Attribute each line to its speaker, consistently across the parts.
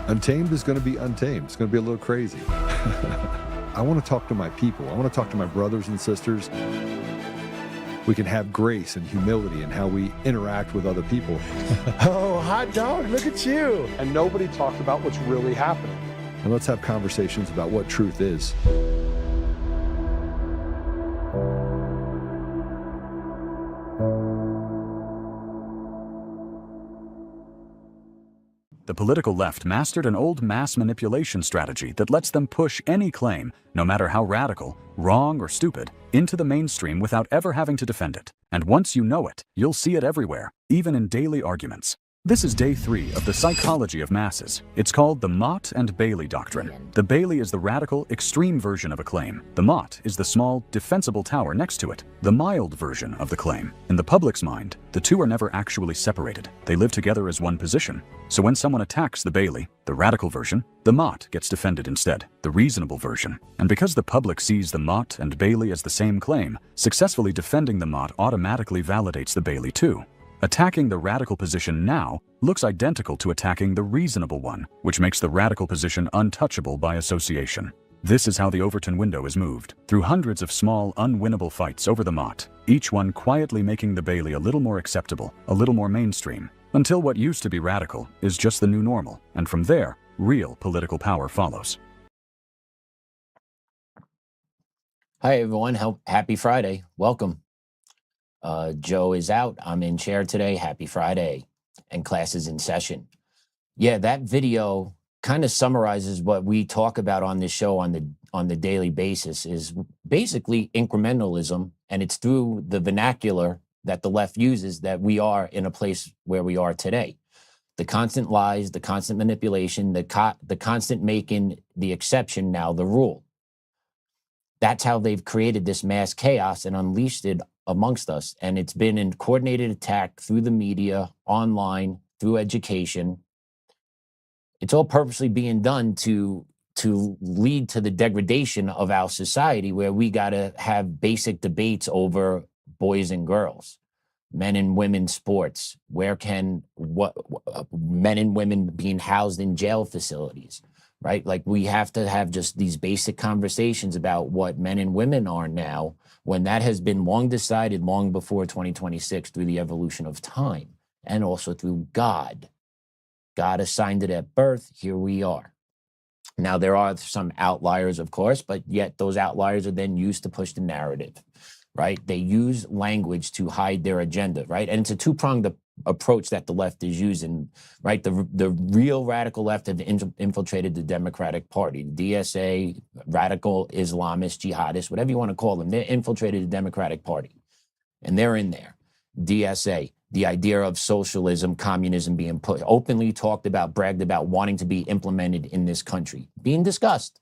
Speaker 1: Untamed is going to be untamed. It's going to be a little crazy. I want to talk to my people. I want to talk to my brothers and sisters. We can have grace and humility in how we interact with other people.
Speaker 2: Oh, hot dog, look at you.
Speaker 3: And nobody talks about what's really happening.
Speaker 1: And let's have conversations about what truth is.
Speaker 4: The political left mastered an old mass manipulation strategy that lets them push any claim, no matter how radical, wrong, or stupid, into the mainstream without ever having to defend it. And once you know it, you'll see it everywhere, even in daily arguments. This is day 3 of the psychology of masses. It's called the Mott and Bailey doctrine. The Bailey is the radical, extreme version of a claim. The Mott is the small, defensible tower next to it, the mild version of the claim. In the public's mind, the two are never actually separated. They live together as one position. So when someone attacks the Bailey, the radical version, the Mott gets defended instead, the reasonable version. And because the public sees the Mott and Bailey as the same claim, successfully defending the Mott automatically validates the Bailey too. Attacking the radical position now looks identical to attacking the reasonable one, which makes the radical position untouchable by association. This is how the Overton Window is moved, through hundreds of small, unwinnable fights over the Mott, each one quietly making the Bailey a little more acceptable, a little more mainstream, until what used to be radical is just the new normal, and from there, real political power follows.
Speaker 5: Hi everyone, happy Friday, welcome. Joe is out, I'm in chair today, happy Friday, and class is in session. Yeah, that video kind of summarizes what we talk about on this show on the daily basis, is basically incrementalism, and it's through the vernacular that the left uses that we are in a place where we are today. The constant lies, the constant manipulation, the constant making the exception now the rule. That's how they've created this mass chaos and unleashed it amongst us. And it's been a coordinated attack through the media, online, through education. It's all purposely being done to lead to the degradation of our society, where we got to have basic debates over boys and girls, men and women sports, men and women being housed in jail facilities, right? Like, we have to have just these basic conversations about what men and women are now, when that has been long decided long before 2026 through the evolution of time, and also through God. God assigned it at birth, here we are. Now, there are some outliers, of course, but yet those outliers are then used to push the narrative, right? They use language to hide their agenda, right? And it's a two-pronged approach that the left is using, right? The real radical left have infiltrated the Democratic Party, the DSA, radical Islamists, jihadists, whatever you want to call them. They're infiltrated the Democratic Party, and they're in there. DSA, the idea of socialism, communism being openly talked about, bragged about, wanting to be implemented in this country, being discussed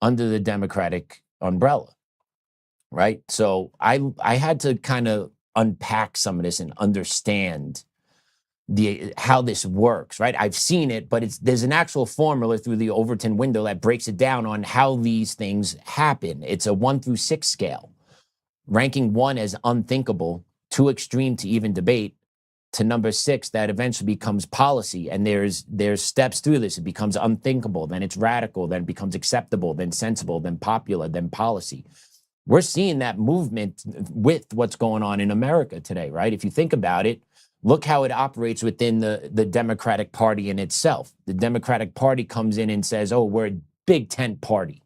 Speaker 5: under the Democratic umbrella, right? So I had to kind of unpack some of this and understand how this works, right? I've seen it, but there's an actual formula through the Overton Window that breaks it down on how these things happen. It's a 1 through 6 scale, ranking 1 as unthinkable, too extreme to even debate, to number 6 that eventually becomes policy. And there's steps through this. It becomes unthinkable, then it's radical, then it becomes acceptable, then sensible, then popular, then policy. We're seeing that movement with what's going on in America today, right? If you think about it, look how it operates within the Democratic Party in itself. The Democratic Party comes in and says, oh, we're a big tent party,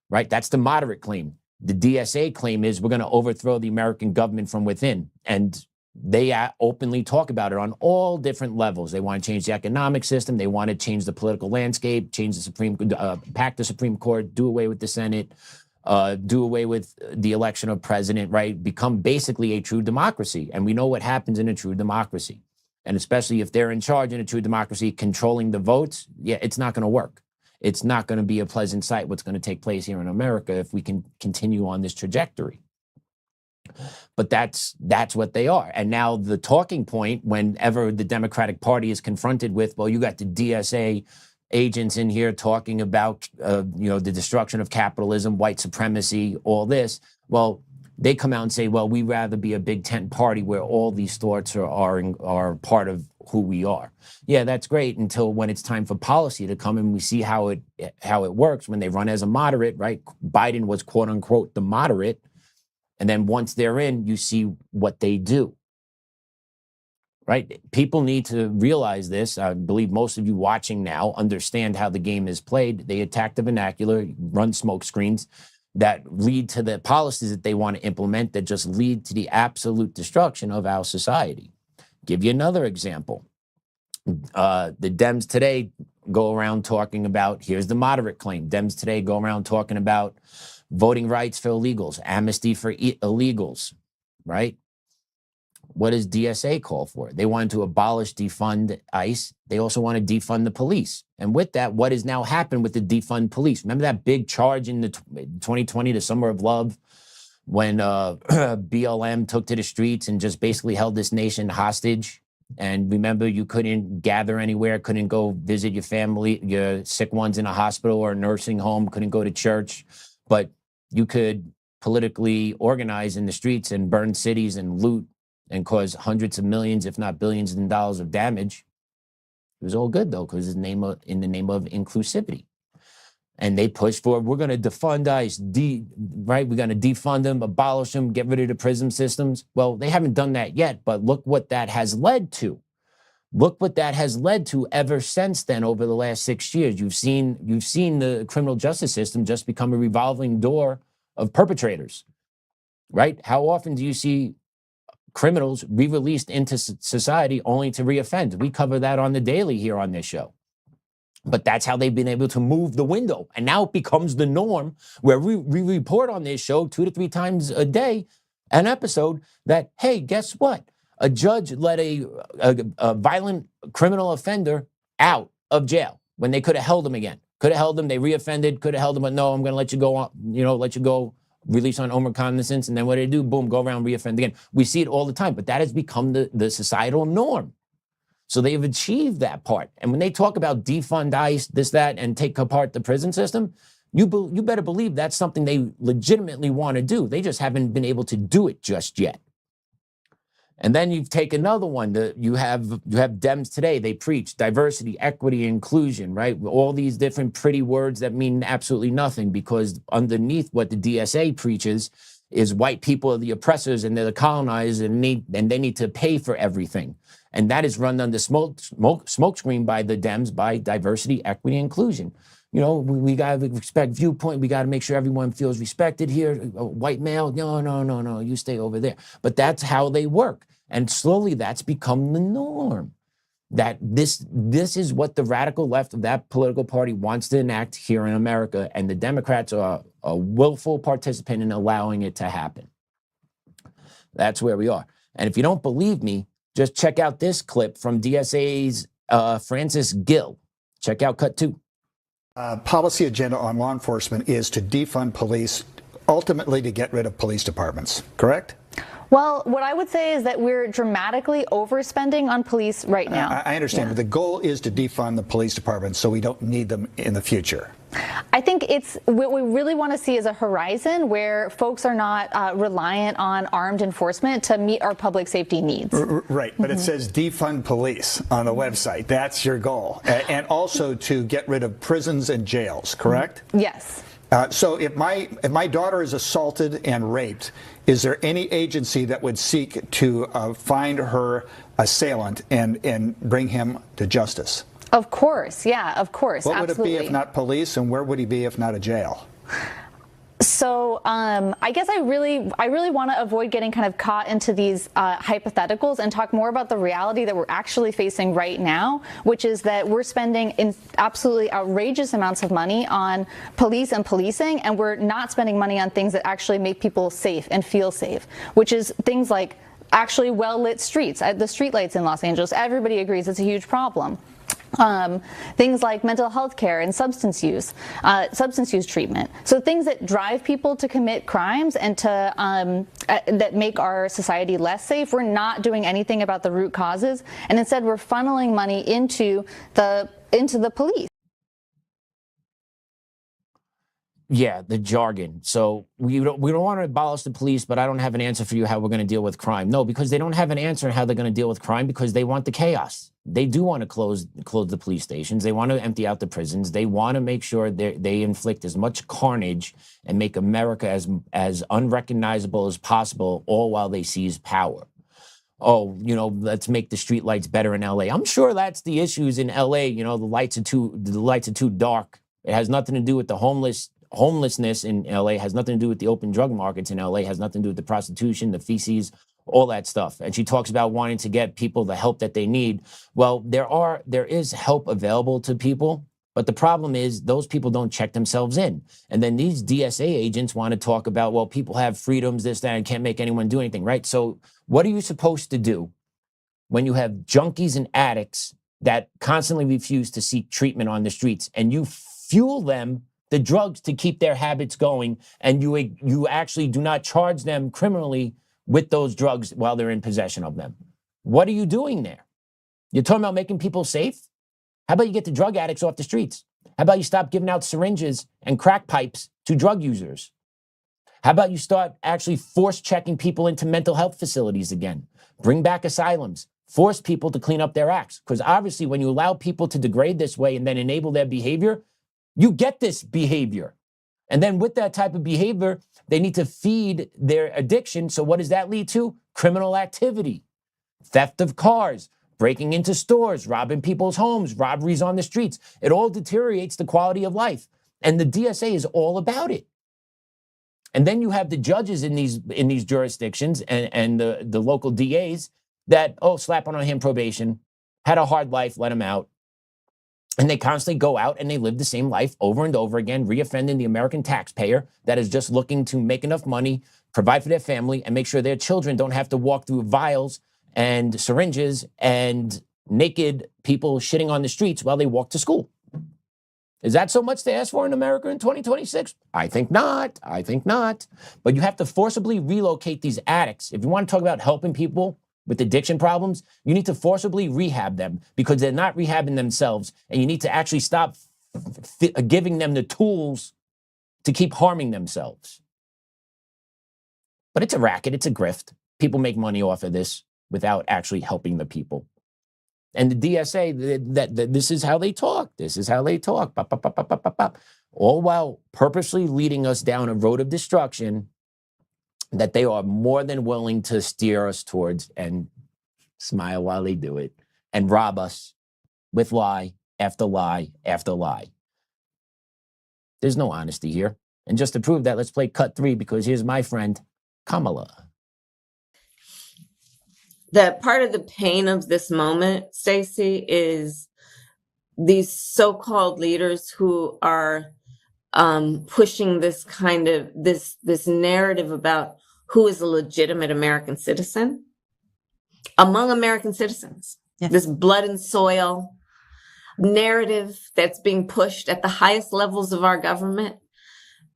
Speaker 5: right? That's the moderate claim. The DSA claim is we're going to overthrow the American government from within. And they openly talk about it on all different levels. They want to change the economic system. They want to change the political landscape, change the pack the Supreme Court, do away with the Senate, do away with the election of president, right? Become basically a true democracy. And we know what happens in a true democracy. And especially if they're in charge in a true democracy, controlling the votes, yeah, it's not going to work. It's not going to be a pleasant sight what's going to take place here in America if we can continue on this trajectory. But that's what they are. And now the talking point, whenever the Democratic Party is confronted with, well, you got the DSA agents in here talking about, the destruction of capitalism, white supremacy, all this. Well, they come out and say, well, we'd rather be a big tent party where all these thoughts are part of who we are. Yeah, that's great until when it's time for policy to come and we see how it works when they run as a moderate, right? Biden was quote unquote the moderate. And then once they're in, you see what they do. Right? People need to realize this. I believe most of you watching now understand how the game is played. They attack the vernacular, run smoke screens that lead to the policies that they want to implement that just lead to the absolute destruction of our society. Give you another example. The Dems today go around talking about, here's the moderate claim. Dems today go around talking about voting rights for illegals, amnesty for illegals, right? What does DSA call for? They wanted to abolish, defund ICE. They also want to defund the police. And with that, what has now happened with the defund police? Remember that big charge in the 2020, the Summer of Love, when BLM took to the streets and just basically held this nation hostage? And remember, you couldn't gather anywhere, couldn't go visit your family, your sick ones in a hospital or a nursing home, couldn't go to church, but you could politically organize in the streets and burn cities and loot and cause hundreds of millions, if not billions of dollars of damage. It was all good though, because in the name of inclusivity. And they pushed for, we're going to defund ICE, right? We're going to defund them, abolish them, get rid of the prison systems. Well, they haven't done that yet, but look what that has led to. Look what that has led to ever since then over the last 6 years. You've seen the criminal justice system just become a revolving door of perpetrators, right? How often do you see criminals re-released into society only to reoffend? We cover that on the daily here on this show. But that's how they've been able to move the window. And now it becomes the norm where we report on this show 2 to 3 times a day, an episode that, hey, guess what? A judge let a violent criminal offender out of jail when they could have held him again. Could have held him, they reoffended, could have held him, but no, I'm going to let you go on, let you go, release on overcognizance, and then what do they do? Boom, go around, reoffend again. We see it all the time, but that has become the societal norm. So they've achieved that part. And when they talk about defund ICE, this, that, and take apart the prison system, you better believe that's something they legitimately want to do. They just haven't been able to do it just yet. And then you take another one. You have Dems today. They preach diversity, equity, inclusion, right? All these different pretty words that mean absolutely nothing, because underneath what the DSA preaches is white people are the oppressors and they're the colonizers and they need to pay for everything. And that is run under smokescreen by the Dems by diversity, equity, inclusion. We got to respect viewpoint. We got to make sure everyone feels respected here. White male, no, you stay over there. But that's how they work. And slowly that's become the norm. That this is what the radical left of that political party wants to enact here in America. And the Democrats are a willful participant in allowing it to happen. That's where we are. And if you don't believe me, just check out this clip from DSA's Francis Gill. Check out cut 2.
Speaker 6: Policy agenda on law enforcement is to defund police, ultimately to get rid of police departments, correct?
Speaker 7: Well, what I would say is that we're dramatically overspending on police right now.
Speaker 6: I understand, but the goal is to defund the police departments so we don't need them in the future.
Speaker 7: I think what we really want to see is a horizon where folks are not reliant on armed enforcement to meet our public safety needs.
Speaker 6: Right, but it says defund police on the website. That's your goal. And also to get rid of prisons and jails, correct?
Speaker 7: Yes.
Speaker 6: So if my daughter is assaulted and raped, is there any agency that would seek to find her assailant and bring him to justice?
Speaker 7: Of course, yeah, of course.
Speaker 6: What
Speaker 7: absolutely.
Speaker 6: would it be if not police, and where would he be if not a jail?
Speaker 7: So I guess I really want to avoid getting kind of caught into these hypotheticals and talk more about the reality that we're actually facing right now, which is that we're spending absolutely outrageous amounts of money on police and policing, and we're not spending money on things that actually make people safe and feel safe, which is things like actually well-lit streets. The streetlights in Los Angeles, everybody agrees it's a huge problem. Things like mental health care and substance use treatment. So things that drive people to commit crimes and to that make our society less safe. We're not doing anything about the root causes, and instead we're funneling money into the police.
Speaker 5: Yeah, the jargon. So we don't want to abolish the police, but I don't have an answer for you how we're going to deal with crime. No, because they don't have an answer on how they're going to deal with crime because they want the chaos. They do want to close the police stations. They want to empty out the prisons. They want to make sure they inflict as much carnage and make America as unrecognizable as possible, all while they seize power. Oh, let's make the street lights better in LA. I'm sure that's the issues in LA. The lights are too dark. It has nothing to do with the homelessness in LA, has nothing to do with the open drug markets in LA, has nothing to do with the prostitution, the feces, all that stuff. And she talks about wanting to get people the help that they need. Well, there is help available to people, but the problem is those people don't check themselves in. And then these DSA agents want to talk about, well, people have freedoms, this, that, and can't make anyone do anything, right? So what are you supposed to do when you have junkies and addicts that constantly refuse to seek treatment on the streets and you fuel them the drugs to keep their habits going, and you actually do not charge them criminally with those drugs while they're in possession of them? What are you doing there? You're talking about making people safe? How about you get the drug addicts off the streets? How about you stop giving out syringes and crack pipes to drug users? How about you start actually force checking people into mental health facilities again? Bring back asylums. Force people to clean up their acts. Because obviously when you allow people to degrade this way and then enable their behavior, you get this behavior. And then with that type of behavior, they need to feed their addiction. So what does that lead to? Criminal activity, theft of cars, breaking into stores, robbing people's homes, robberies on the streets. It all deteriorates the quality of life. And the DSA is all about it. And then you have the judges in these jurisdictions and the local DAs that, slap on him probation, had a hard life, let him out. And they constantly go out and they live the same life over and over again, reoffending the American taxpayer that is just looking to make enough money, provide for their family, and make sure their children don't have to walk through vials and syringes and naked people shitting on the streets while they walk to school. Is that so much to ask for in America in 2026? I think not. I think not. But you have to forcibly relocate these addicts. If you want to talk about helping people with addiction problems, you need to forcibly rehab them because they're not rehabbing themselves. And you need to actually stop giving them the tools to keep harming themselves. But it's a racket. It's a grift. People make money off of this without actually helping the people. And the DSA, that this is how they talk. This is how they talk. Pop, pop, pop, pop, pop, pop, pop. All while purposely leading us down a road of destruction that they are more than willing to steer us towards and smile while they do it and rob us with lie after lie after lie. There's no honesty here. And just to prove that, let's play cut 3 because here's my friend, Kamala.
Speaker 8: That part of the pain of this moment, Stacey, is these so-called leaders who are pushing this kind of this narrative about who is a legitimate American citizen among American citizens. Yeah. This blood and soil narrative that's being pushed at the highest levels of our government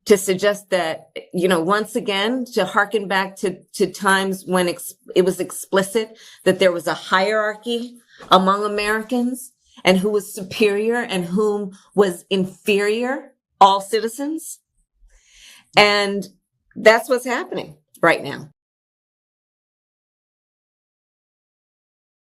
Speaker 8: to suggest that, once again, to hearken back to times when it was explicit that there was a hierarchy among Americans and who was superior and whom was inferior, all citizens. And that's what's happening right now.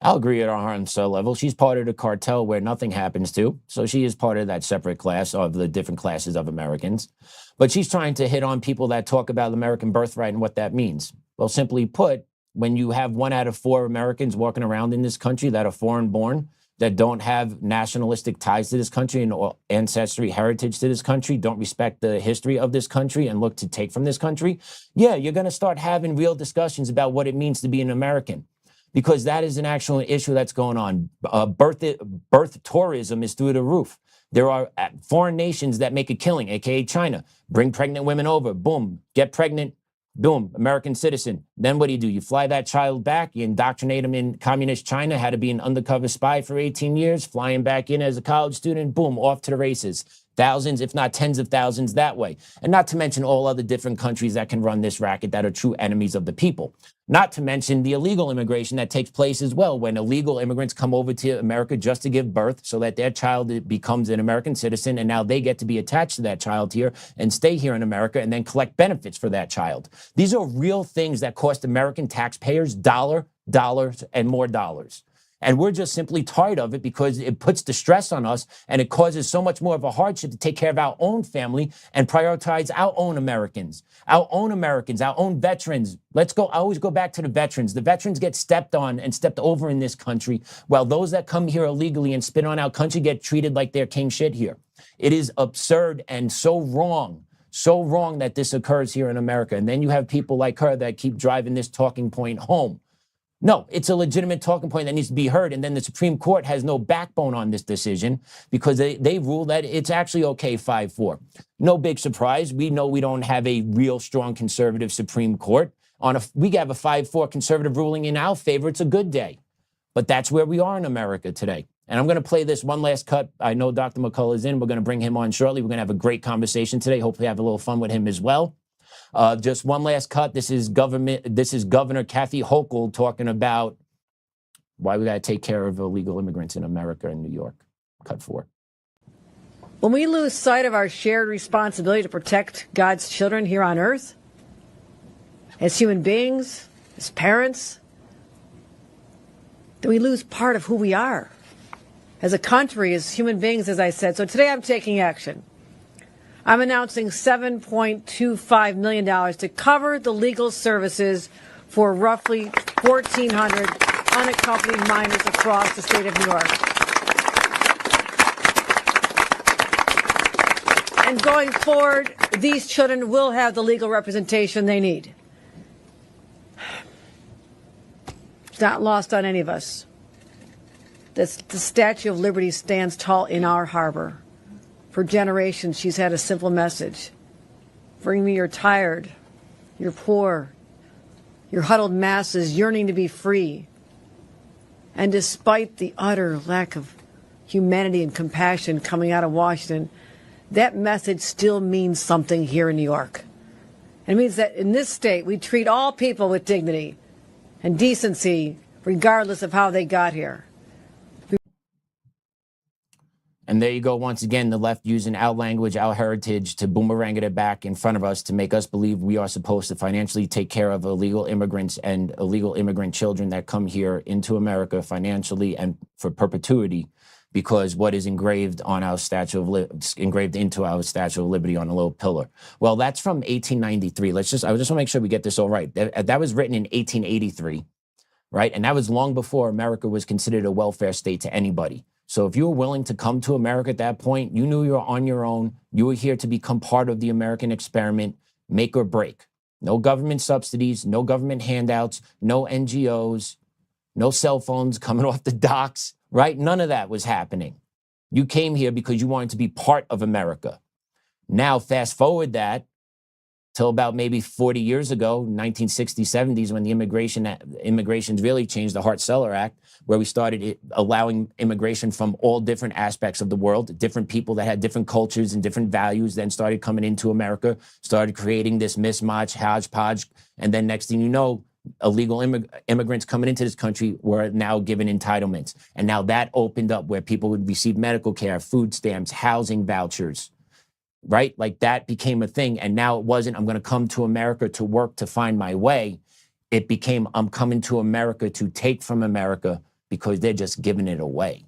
Speaker 5: I'll agree at our heart and soul level. She's part of the cartel where nothing happens to. So she is part of that separate class of the different classes of Americans. But she's trying to hit on people that talk about American birthright and what that means. Well, simply put, when you have 1 out of 4 Americans walking around in this country that are foreign born, that don't have nationalistic ties to this country and ancestry heritage to this country, don't respect the history of this country and look to take from this country, yeah, you're going to start having real discussions about what it means to be an American. Because that is an actual issue that's going on. Birth tourism is through the roof. There are foreign nations that make a killing, aka China. Bring pregnant women over, boom, get pregnant, boom, American citizen. Then what do? You fly that child back, you indoctrinate them in communist China, had to be an undercover spy for 18 years, flying back in as a college student, boom, off to the races. Thousands, if not tens of thousands that way. And not to mention all other different countries that can run this racket that are true enemies of the people. Not to mention the illegal immigration that takes place as well, when illegal immigrants come over to America just to give birth so that their child becomes an American citizen, and now they get to be attached to that child here and stay here in America and then collect benefits for that child. These are real things that cost American taxpayers dollars, and more dollars. And we're just simply tired of it because it puts the stress on us and it causes so much more of a hardship to take care of our own family and prioritize our own Americans, our own veterans. I always go back to the veterans. The veterans get stepped on and stepped over in this country, while those that come here illegally and spit on our country get treated like they're king shit here. It is absurd and so wrong that this occurs here in America. And then you have people like her that keep driving this talking point home. No, it's a legitimate talking point that needs to be heard. And then the Supreme Court has no backbone on this decision because they rule that it's actually okay 5-4. No big surprise. We know we don't have a real strong conservative Supreme Court. We have a 5-4 conservative ruling in our favor. It's a good day. But that's where we are in America today. And I'm going to play this one last cut. I know Dr. McCullough is in. We're going to bring him on shortly. We're going to have a great conversation today. Hopefully have a little fun with him as well. Just one last cut. This is Governor Kathy Hochul talking about why we got to take care of illegal immigrants in America and New York. Cut 4.
Speaker 9: When we lose sight of our shared responsibility to protect God's children here on earth, as human beings, as parents, then we lose part of who we are. As a country, as human beings, as I said. So today I'm taking action. I'm announcing $7.25 million to cover the legal services for roughly 1,400 unaccompanied minors across the state of New York. And going forward, these children will have the legal representation they need. It's not lost on any of us that the Statue of Liberty stands tall in our harbor. For generations, she's had a simple message. Bring me your tired, your poor, your huddled masses yearning to be free. And despite the utter lack of humanity and compassion coming out of Washington, that message still means something here in New York. It means that in this state, we treat all people with dignity and decency, regardless of how they got here.
Speaker 5: And there you go, once again, the left using our language, our heritage to boomerang it back in front of us to make us believe we are supposed to financially take care of illegal immigrants and illegal immigrant children that come here into America financially and for perpetuity, because what is engraved on our engraved into our Statue of Liberty on a little pillar. Well, that's from 1893. I just want to make sure we get this all right. That was written in 1883, right? And that was long before America was considered a welfare state to anybody. So if you were willing to come to America at that point, you knew you were on your own. You were here to become part of the American experiment, make or break. No government subsidies, no government handouts, no NGOs, no cell phones coming off the docks, right? None of that was happening. You came here because you wanted to be part of America. Now, fast forward that till about maybe 40 years ago, 1960s, 70s, when the immigrations really changed, the Hart-Celler Act, where we started allowing immigration from all different aspects of the world, different people that had different cultures and different values, then started coming into America, started creating this mismatch, hodgepodge, and then next thing you know, illegal immigrants coming into this country were now given entitlements. And now that opened up where people would receive medical care, food stamps, housing vouchers, right? Like that became a thing. And now it wasn't, I'm going to come to America to work to find my way. It became, I'm coming to America to take from America because they're just giving it away.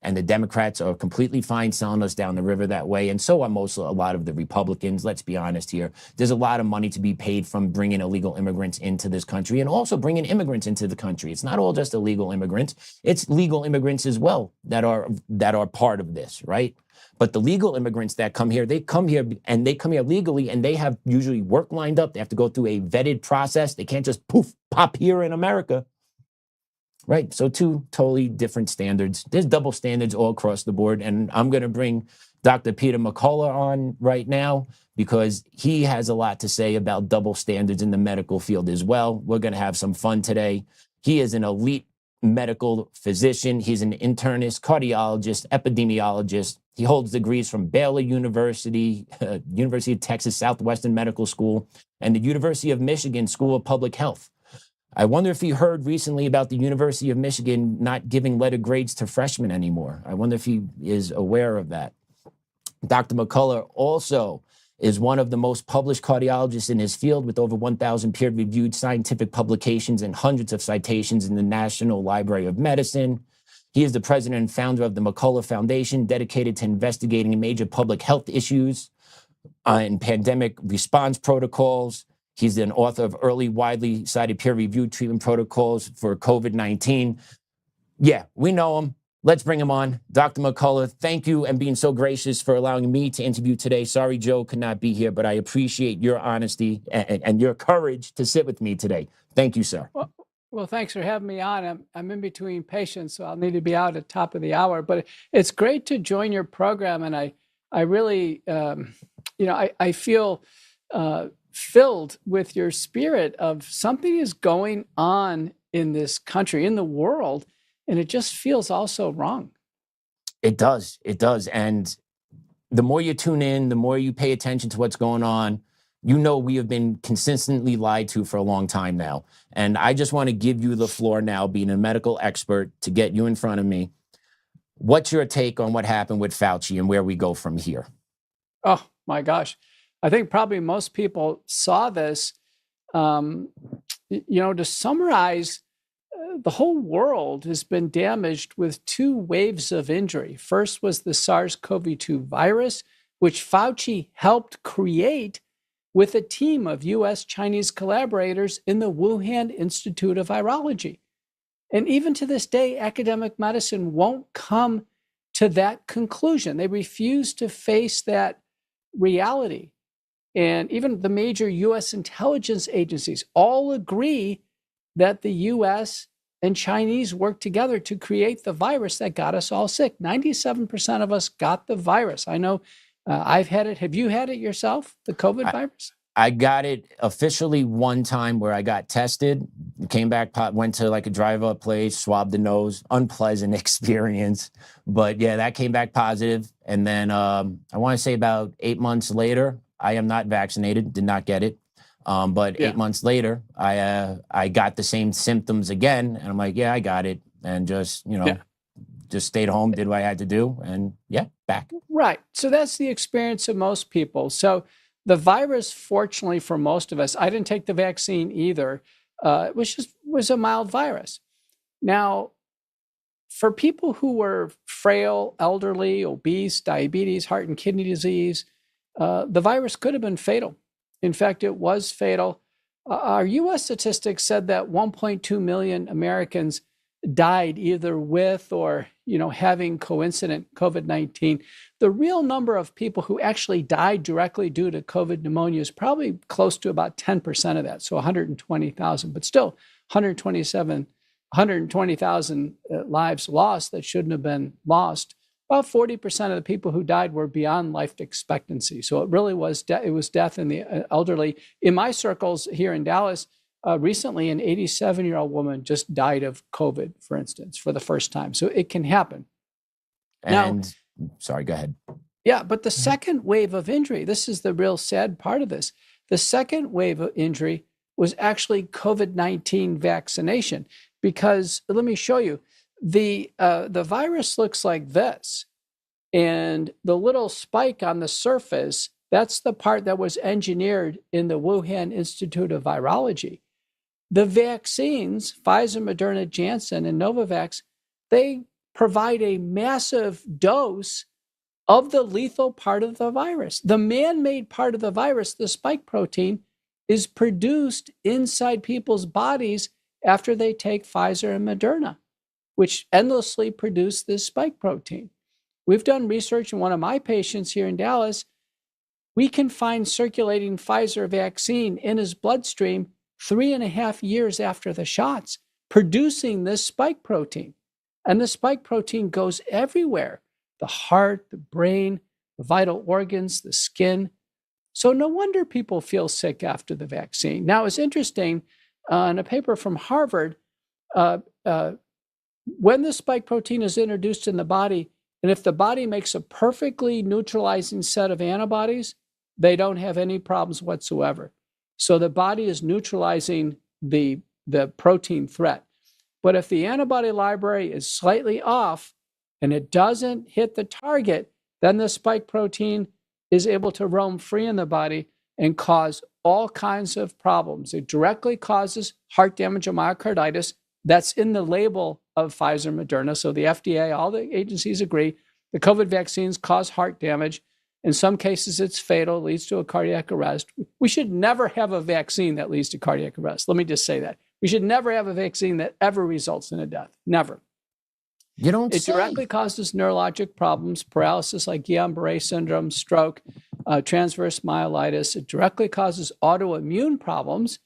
Speaker 5: And the Democrats are completely fine selling us down the river that way. And so are a lot of the Republicans. Let's be honest here. There's a lot of money to be paid from bringing illegal immigrants into this country and also bringing immigrants into the country. It's not all just illegal immigrants. It's legal immigrants as well that are part of this, right? But the legal immigrants that come here, they come here legally, and they have usually work lined up. They have to go through a vetted process. They can't just pop here in America. Right, so two totally different standards. There's double standards all across the board. And I'm going to bring Dr. Peter McCullough on right now because he has a lot to say about double standards in the medical field as well. We're going to have some fun today. He is an elite medical physician. He's an internist, cardiologist, epidemiologist. He holds degrees from Baylor University, University of Texas Southwestern Medical School, and the University of Michigan School of Public Health. I wonder if he heard recently about the University of Michigan not giving letter grades to freshmen anymore. I wonder if he is aware of that. Dr. McCullough also is one of the most published cardiologists in his field with over 1,000 peer-reviewed scientific publications and hundreds of citations in the National Library of Medicine. He is the president and founder of the McCullough Foundation, dedicated to investigating major public health issues and pandemic response protocols. He's an author of early, widely cited peer-reviewed treatment protocols for COVID-19. Yeah, we know him. Let's bring him on. Dr. McCullough, thank you and being so gracious for allowing me to interview today. Sorry Joe could not be here, but I appreciate your honesty and your courage to sit with me today. Thank you, sir.
Speaker 10: Well, thanks for having me on. I'm in between patients, so I'll need to be out at top of the hour. But it's great to join your program, and I really, I feel filled with your spirit of something is going on in this country, in the world, and it just feels also wrong.
Speaker 5: It does. It does. And the more you tune in, the more you pay attention to what's going on, you know we have been consistently lied to for a long time now. And I just want to give you the floor now, being a medical expert, to get you in front of me. What's your take on what happened with Fauci and where we go from here?
Speaker 10: Oh, my gosh. I think probably most people saw this. To summarize, the whole world has been damaged with two waves of injury. First was the SARS-CoV-2 virus, which Fauci helped create with a team of US-Chinese collaborators in the Wuhan Institute of Virology. And even to this day, academic medicine won't come to that conclusion. They refuse to face that reality. And even the major US intelligence agencies all agree that the US and Chinese worked together to create the virus that got us all sick. 97% of us got the virus. I know I've had it. Have you had it yourself, the COVID virus?
Speaker 5: I got it officially one time where I got tested, came back, went to like a drive-up place, swabbed the nose, unpleasant experience. But yeah, that came back positive. And then I want to say about 8 months later, I am not vaccinated, did not get it. But 8 months later, I got the same symptoms again. And I'm like, yeah, I got it. And just, just stayed home, did what I had to do. And back.
Speaker 10: Right. So that's the experience of most people. So the virus, fortunately for most of us, I didn't take the vaccine either. It was a mild virus. Now, for people who were frail, elderly, obese, diabetes, heart and kidney disease, the virus could have been fatal. In fact, it was fatal. Our U.S. statistics said that 1.2 million Americans died either with or, having coincident COVID-19. The real number of people who actually died directly due to COVID pneumonia is probably close to about 10% of that, so 120,000, but still 120,000 lives lost that shouldn't have been lost. About 40% of the people who died were beyond life expectancy. So it really was death in the elderly. In my circles here in Dallas, recently an 87-year-old woman just died of COVID, for instance, for the first time. So it can happen.
Speaker 5: And sorry, go ahead.
Speaker 10: Yeah, but the second wave of injury, this is the real sad part of this. The second wave of injury was actually COVID-19 vaccination, because let me show you. The virus looks like this, and the little spike on the surface, that's the part that was engineered in the Wuhan Institute of Virology. The vaccines, Pfizer, Moderna, Janssen, and Novavax, they provide a massive dose of the lethal part of the virus. The man-made part of the virus, the spike protein, is produced inside people's bodies after they take Pfizer and Moderna, which endlessly produce this spike protein. We've done research in one of my patients here in Dallas. We can find circulating Pfizer vaccine in his bloodstream 3.5 years after the shots, producing this spike protein. And the spike protein goes everywhere: the heart, the brain, the vital organs, the skin. So no wonder people feel sick after the vaccine. Now, it's interesting, in a paper from Harvard, when the spike protein is introduced in the body, and if the body makes a perfectly neutralizing set of antibodies, they don't have any problems whatsoever. So the body is neutralizing the protein threat. But if the antibody library is slightly off and it doesn't hit the target, then the spike protein is able to roam free in the body and cause all kinds of problems. It directly causes heart damage or myocarditis. That's in the label of Pfizer and Moderna. So the FDA, all the agencies agree, the COVID vaccines cause heart damage. In some cases, it's fatal, leads to a cardiac arrest. We should never have a vaccine that leads to cardiac arrest. Let me just say that. We should never have a vaccine that ever results in a death. Never.
Speaker 5: You don't
Speaker 10: It
Speaker 5: say.
Speaker 10: directly causes neurologic problems, paralysis like Guillain-Barré syndrome, stroke, transverse myelitis. It directly causes autoimmune problems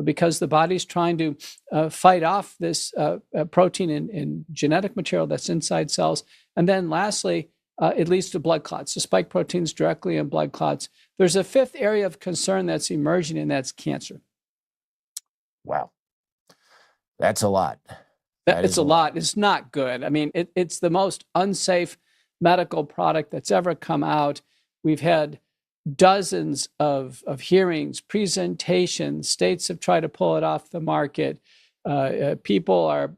Speaker 10: because the body's trying to fight off this protein in genetic material that's inside cells. And then lastly, it leads to blood clots. The spike proteins directly in blood clots. There's a fifth area of concern that's emerging, and that's cancer.
Speaker 5: Wow. That's a lot.
Speaker 10: It's a lot. It's not good. I mean, it's the most unsafe medical product that's ever come out. We've had dozens of hearings, presentations. States have tried to pull it off the market. People are,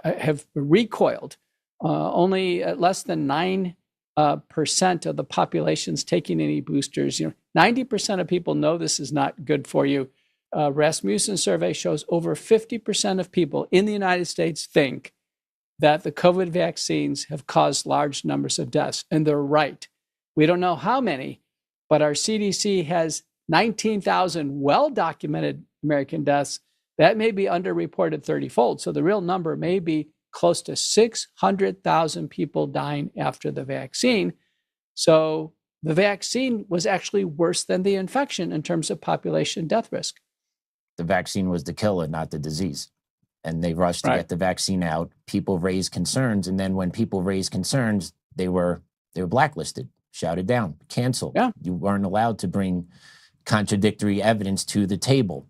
Speaker 10: have recoiled. Only less than 9% of the population's taking any boosters. 90% of people know this is not good for you. Rasmussen survey shows over 50% of people in the United States think that the COVID vaccines have caused large numbers of deaths, and they're right. We don't know how many, but our CDC has 19,000 well-documented American deaths. That may be underreported 30-fold. So the real number may be close to 600,000 people dying after the vaccine. So the vaccine was actually worse than the infection in terms of population death risk.
Speaker 5: The vaccine was the killer, not the disease. And they rushed to get the vaccine out. People raised concerns. And then when people raised concerns, they were blacklisted, shouted down, canceled.
Speaker 10: Yeah.
Speaker 5: You weren't allowed to bring contradictory evidence to the table.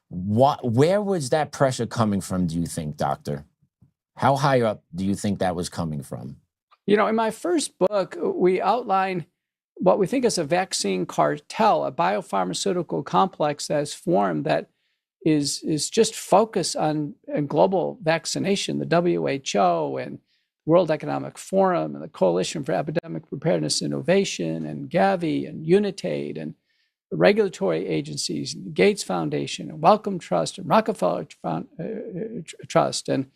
Speaker 5: Where was that pressure coming from, do you think, doctor? How high up do you think that was coming from?
Speaker 10: In my first book, we outline what we think is a vaccine cartel, a biopharmaceutical complex that has formed that is just focused on global vaccination. The WHO and World Economic Forum and the Coalition for Epidemic Preparedness Innovation and Gavi and Unitaid and the regulatory agencies, and the Gates Foundation and Wellcome Trust and Rockefeller Trust and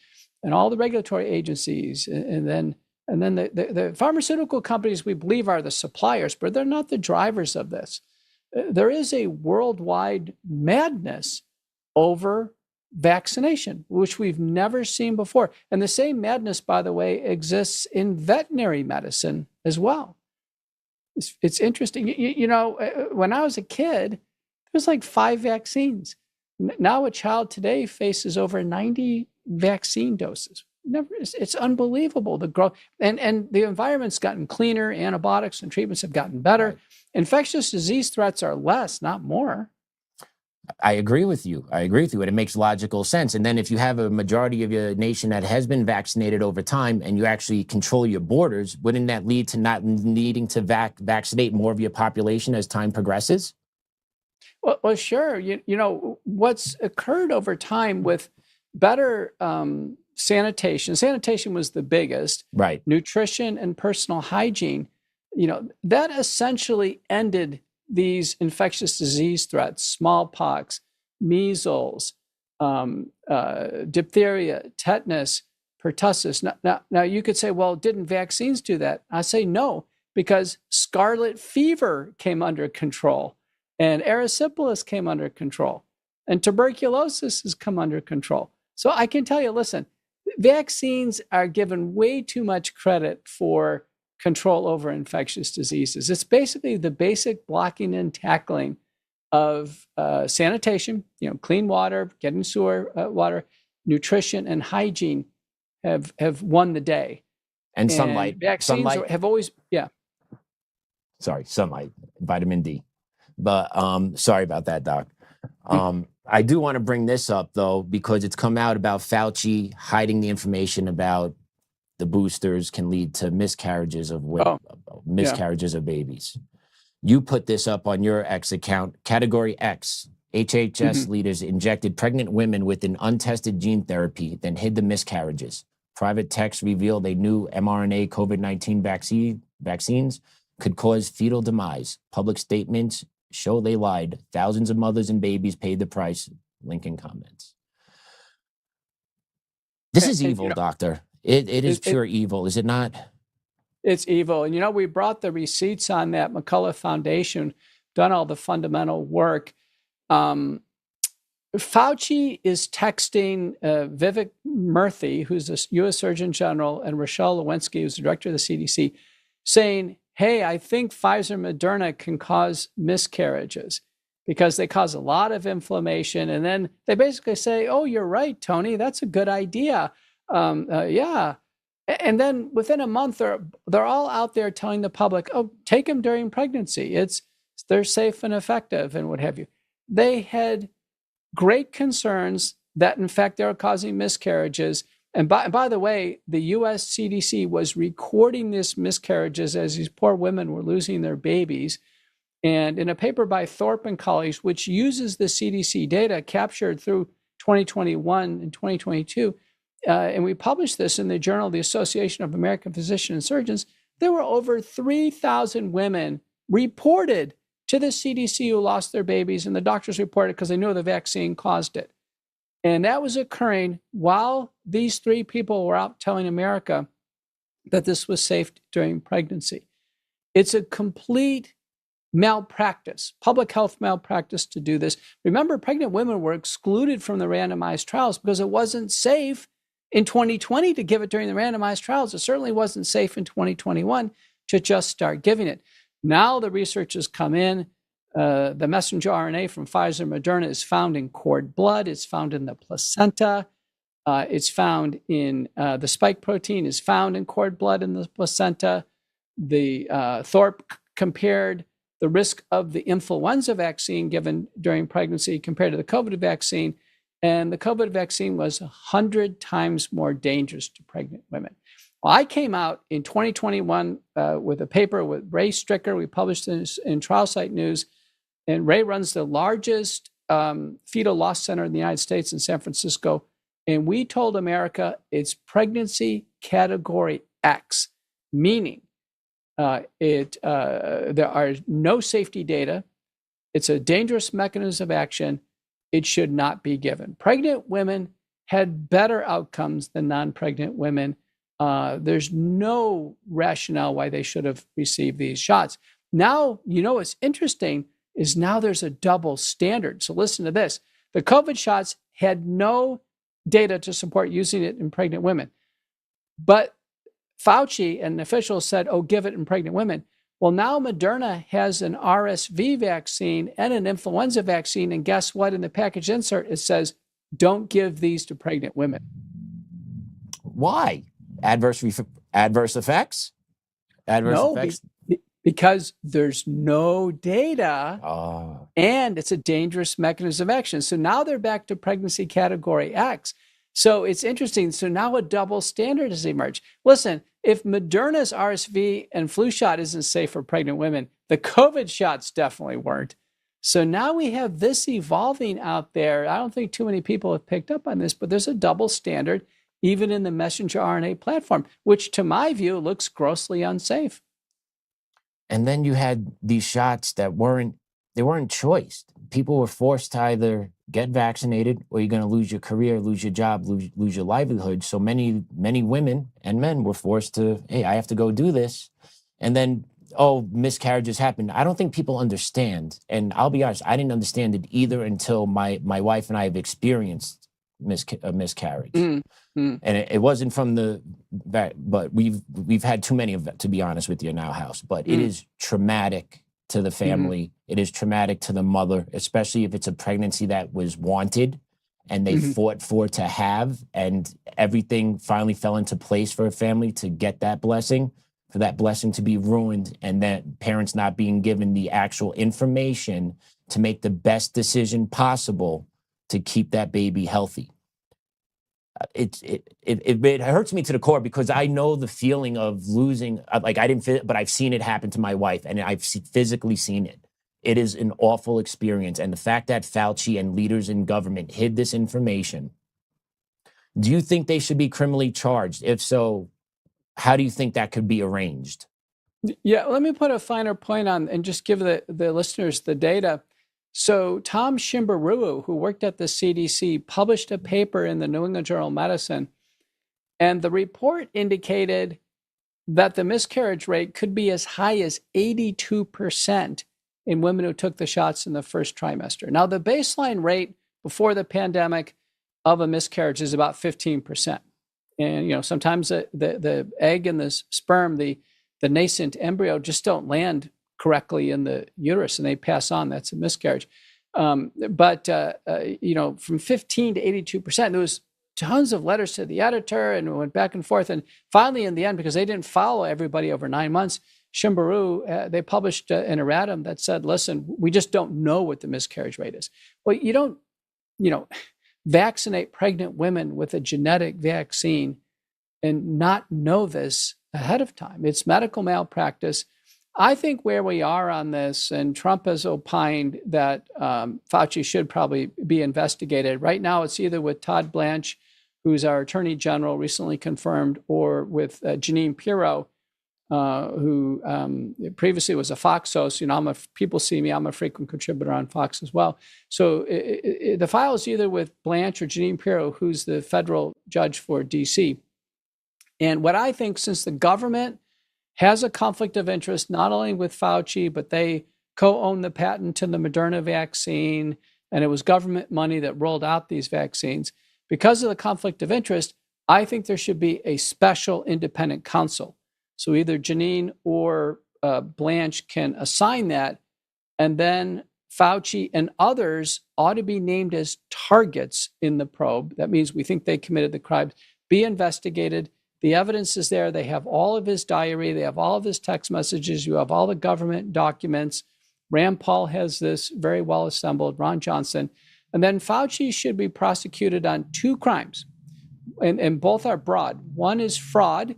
Speaker 10: all the regulatory agencies, and then the pharmaceutical companies we believe are the suppliers, but they're not the drivers of this. There is a worldwide madness over vaccination, which we've never seen before. And the same madness, by the way, exists in veterinary medicine as well. It's interesting. When I was a kid, there was like 5 vaccines. Now a child today faces over 90 vaccine doses. It's unbelievable, the growth. And the environment's gotten cleaner, antibiotics and treatments have gotten better.
Speaker 5: Right.
Speaker 10: Infectious disease threats are less, not more.
Speaker 5: I agree with you. And it makes logical sense. And then if you have a majority of your nation that has been vaccinated over time and you actually control your borders, wouldn't that lead to not needing to vaccinate more of your population as time progresses?
Speaker 10: Well, sure. What's occurred over time with better sanitation. Sanitation was the biggest.
Speaker 5: Right.
Speaker 10: Nutrition and personal hygiene. That essentially ended these infectious disease threats: smallpox, measles, diphtheria, tetanus, pertussis. Now you could say, well, didn't vaccines do that? I say no, because scarlet fever came under control, and erysipelas came under control, and tuberculosis has come under control. So I can tell you, listen, vaccines are given way too much credit for control over infectious diseases. It's basically the basic blocking and tackling of sanitation, clean water, getting sewer water, nutrition, and hygiene have won the day.
Speaker 5: And sunlight.
Speaker 10: Vaccines have always,
Speaker 5: Sorry, sunlight, vitamin D. But sorry about that, Doc. I do want to bring this up, though, because it's come out about Fauci hiding the information about the boosters can lead to miscarriages of miscarriages of babies. You put this up on your X account, category X. HHS leaders injected pregnant women with an untested gene therapy, then hid the miscarriages. Private texts revealed they knew mRNA COVID-19 vaccines could cause fetal demise. Public statements show they lied. Thousands of mothers and babies paid the price. Link in comments. This is evil, doctor. It is pure evil, is it not?
Speaker 10: It's evil. And, we brought the receipts on that. McCullough Foundation, done all the fundamental work. Fauci is texting Vivek Murthy, who's a U.S. Surgeon General, and Rochelle Lewinsky, who's the director of the CDC, saying, hey, I think Pfizer Moderna can cause miscarriages because they cause a lot of inflammation. And then they basically say, oh, you're right, Tony, that's a good idea. Yeah. And then within a month, they're all out there telling the public, oh, take them during pregnancy. They're safe and effective and what have you. They had great concerns that, in fact, they were causing miscarriages. And by the way, the U.S. CDC was recording these miscarriages as these poor women were losing their babies. And in a paper by Thorpe and colleagues, which uses the CDC data captured through 2021 and 2022, and we published this in the Journal of the Association of American Physicians and Surgeons, there were over 3,000 women reported to the CDC who lost their babies, and the doctors reported because they knew the vaccine caused it. And that was occurring while these three people were out telling America that this was safe during pregnancy. It's a complete malpractice, public health malpractice to do this. Remember, pregnant women were excluded from the randomized trials because it wasn't safe in 2020 to give it during the randomized trials. It certainly wasn't safe in 2021 to just start giving it. Now the research has come in. The messenger RNA from Pfizer Moderna is found in cord blood. It's found in the placenta. It's found in the spike protein is found in cord blood in the placenta. The Thorpe compared the risk of the influenza vaccine given during pregnancy compared to the COVID vaccine. And the COVID vaccine was 100 times more dangerous to pregnant women. Well, I came out in 2021 with a paper with Ray Stricker. We published this in Trial Site News. And Ray runs the largest fetal loss center in the United States in San Francisco. And we told America it's pregnancy category X, meaning there are no safety data. It's a dangerous mechanism of action. It should not be given. Pregnant women had better outcomes than non-pregnant women. There's no rationale why they should have received these shots. Now, what's interesting is now there's a double standard. So listen to this. The COVID shots had no data to support using it in pregnant women. But Fauci and officials said, oh, give it in pregnant women. Well, now Moderna has an RSV vaccine and an influenza vaccine. And guess what? In the package insert, it says, don't give these to pregnant women.
Speaker 5: Why? Adverse effects?
Speaker 10: Because there's no data and it's a dangerous mechanism of action. So now they're back to pregnancy category X. So it's interesting. So now a double standard has emerged. Listen, if Moderna's RSV and flu shot isn't safe for pregnant women, the COVID shots definitely weren't. So now we have this evolving out there. I don't think too many people have picked up on this, but there's a double standard even in the messenger RNA platform, which to my view looks grossly unsafe.
Speaker 5: And then you had these shots that weren't choiced. People were forced to either get vaccinated or you're going to lose your career, lose your job, lose your livelihood. So many women and men were forced to, hey, I have to go do this. And then, miscarriages happen. I don't think people understand. And I'll be honest, I didn't understand it either until my wife and I have experienced a miscarriage. And it wasn't from but we've had too many of that, to be honest with you, in our house. But it is traumatic to the family. It is traumatic to the mother, especially if it's a pregnancy that was wanted and they fought for to have, and everything finally fell into place for a family to get that blessing, for that blessing to be ruined, and that parents not being given the actual information to make the best decision possible to keep that baby healthy. It hurts me to the core because I know the feeling of losing, like I didn't feel, but I've seen it happen to my wife and I've physically seen it. It is an awful experience. And the fact that Fauci and leaders in government hid this information, do you think they should be criminally charged? If so, how do you think that could be arranged?
Speaker 10: Yeah, let me put a finer point on and just give the listeners the data. So Tom Shimbaru, who worked at the CDC, published a paper in the New England Journal of Medicine, and the report indicated that the miscarriage rate could be as high as 82% in women who took the shots in the first trimester. Now, the baseline rate before the pandemic of a miscarriage is about 15%. And, sometimes the egg and the sperm, the nascent embryo just don't land correctly in the uterus and they pass on. That's a miscarriage. But from 15 to 82%, there was tons of letters to the editor and it went back and forth. And finally, in the end, because they didn't follow everybody over 9 months, Shimbaru, they published an erratum that said, listen, we just don't know what the miscarriage rate is. Well, you don't, vaccinate pregnant women with a genetic vaccine and not know this ahead of time. It's medical malpractice. I think where we are on this, and Trump has opined that Fauci should probably be investigated. Right now, it's either with Todd Blanche, who's our attorney general, recently confirmed, or with Jeanine Pirro, who previously was a Fox host. People see me, I'm a frequent contributor on Fox as well. So the file is either with Blanche or Jeanine Pirro, who's the federal judge for DC. And what I think, since the government has a conflict of interest, not only with Fauci, but they co-own the patent to the Moderna vaccine, and it was government money that rolled out these vaccines. Because of the conflict of interest, I think there should be a special independent counsel. So either Jeanine or Blanche can assign that, and then Fauci and others ought to be named as targets in the probe. That means we think they committed the crime, be investigated. The evidence is there. They have all of his diary. They have all of his text messages. You have all the government documents. Rand Paul has this very well assembled, Ron Johnson. And then Fauci should be prosecuted on 2 crimes. And both are broad. One is fraud.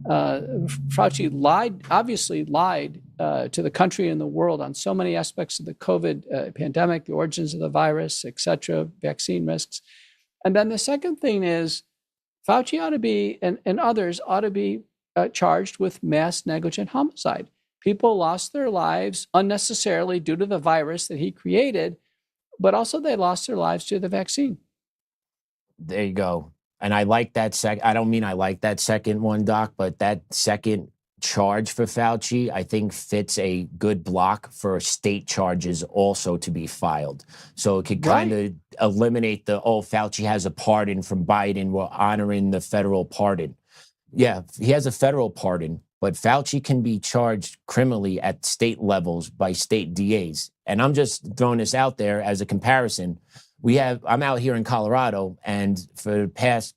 Speaker 10: Fauci obviously lied to the country and the world on so many aspects of the COVID pandemic, the origins of the virus, et cetera, vaccine risks. And then the second thing is, Fauci ought to be, and others ought to be charged with mass negligent homicide. People lost their lives unnecessarily due to the virus that he created, but also they lost their lives to the vaccine.
Speaker 5: There you go. And I like that I don't mean I like that second one, Doc, but that second charge for Fauci, I think fits a good block for state charges also to be filed. So it could kind of eliminate Fauci has a pardon from Biden. We're honoring the federal pardon. Yeah, he has a federal pardon, but Fauci can be charged criminally at state levels by state DAs. And I'm just throwing this out there as a comparison. I'm out here in Colorado, and for the past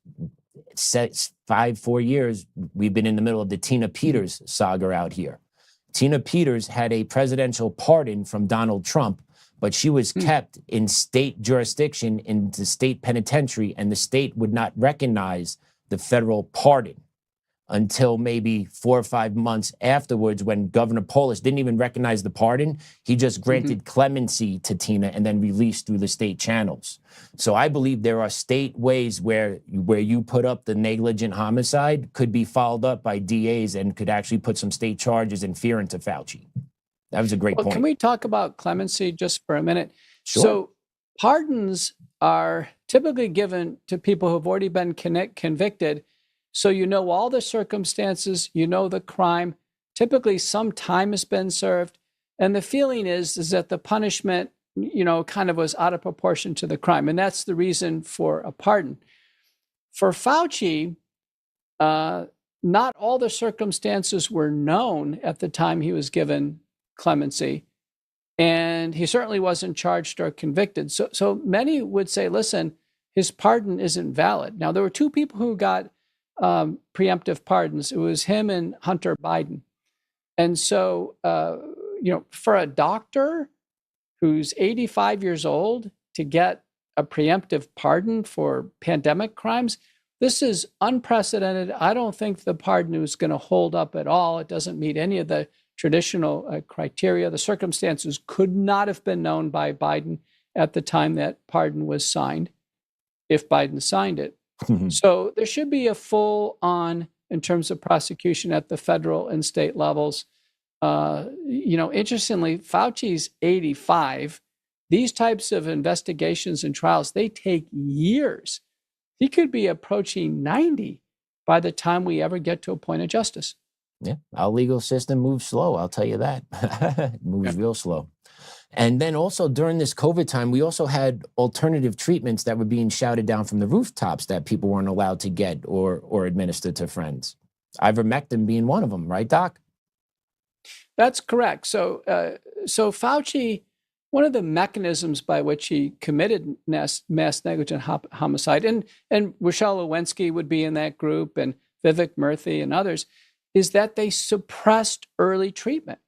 Speaker 5: 4 years, we've been in the middle of the Tina Peters saga out here. Tina Peters had a presidential pardon from Donald Trump, but she was kept in state jurisdiction in the state penitentiary, and the state would not recognize the federal pardon until maybe 4 or 5 months afterwards, when Governor Polis didn't even recognize the pardon. He just granted clemency to Tina and then released through the state channels. So I believe there are state ways where you put up the negligent homicide could be followed up by DAs and could actually put some state charges and fear into Fauci. That was a great point.
Speaker 10: Can we talk about clemency just for a minute?
Speaker 5: Sure.
Speaker 10: So pardons are typically given to people who've already been convicted. So you know all the circumstances, you know the crime. Typically, some time has been served. And the feeling is that the punishment, kind of was out of proportion to the crime. And that's the reason for a pardon. For Fauci, not all the circumstances were known at the time he was given clemency. And he certainly wasn't charged or convicted. So many would say, listen, his pardon isn't valid. Now, there were 2 people who got preemptive pardons. It was him and Hunter Biden. And so, for a doctor who's 85 years old to get a preemptive pardon for pandemic crimes. This is unprecedented. I don't think the pardon is going to hold up at all. It doesn't meet any of the traditional criteria. The circumstances could not have been known by Biden at the time that pardon was signed, if Biden signed it. So there should be a full on in terms of prosecution at the federal and state levels. Interestingly, Fauci's 85. These types of investigations and trials, they take years. He could be approaching 90 by the time we ever get to a point of justice.
Speaker 5: Yeah, our legal system moves slow, I'll tell you that. It moves real slow. And then also during this COVID time, we also had alternative treatments that were being shouted down from the rooftops that people weren't allowed to get or administer to friends. Ivermectin being one of them, right, Doc?
Speaker 10: That's correct. So Fauci, one of the mechanisms by which he committed mass negligent homicide, and Rochelle Lewinsky would be in that group, and Vivek Murthy and others, is that they suppressed early treatment.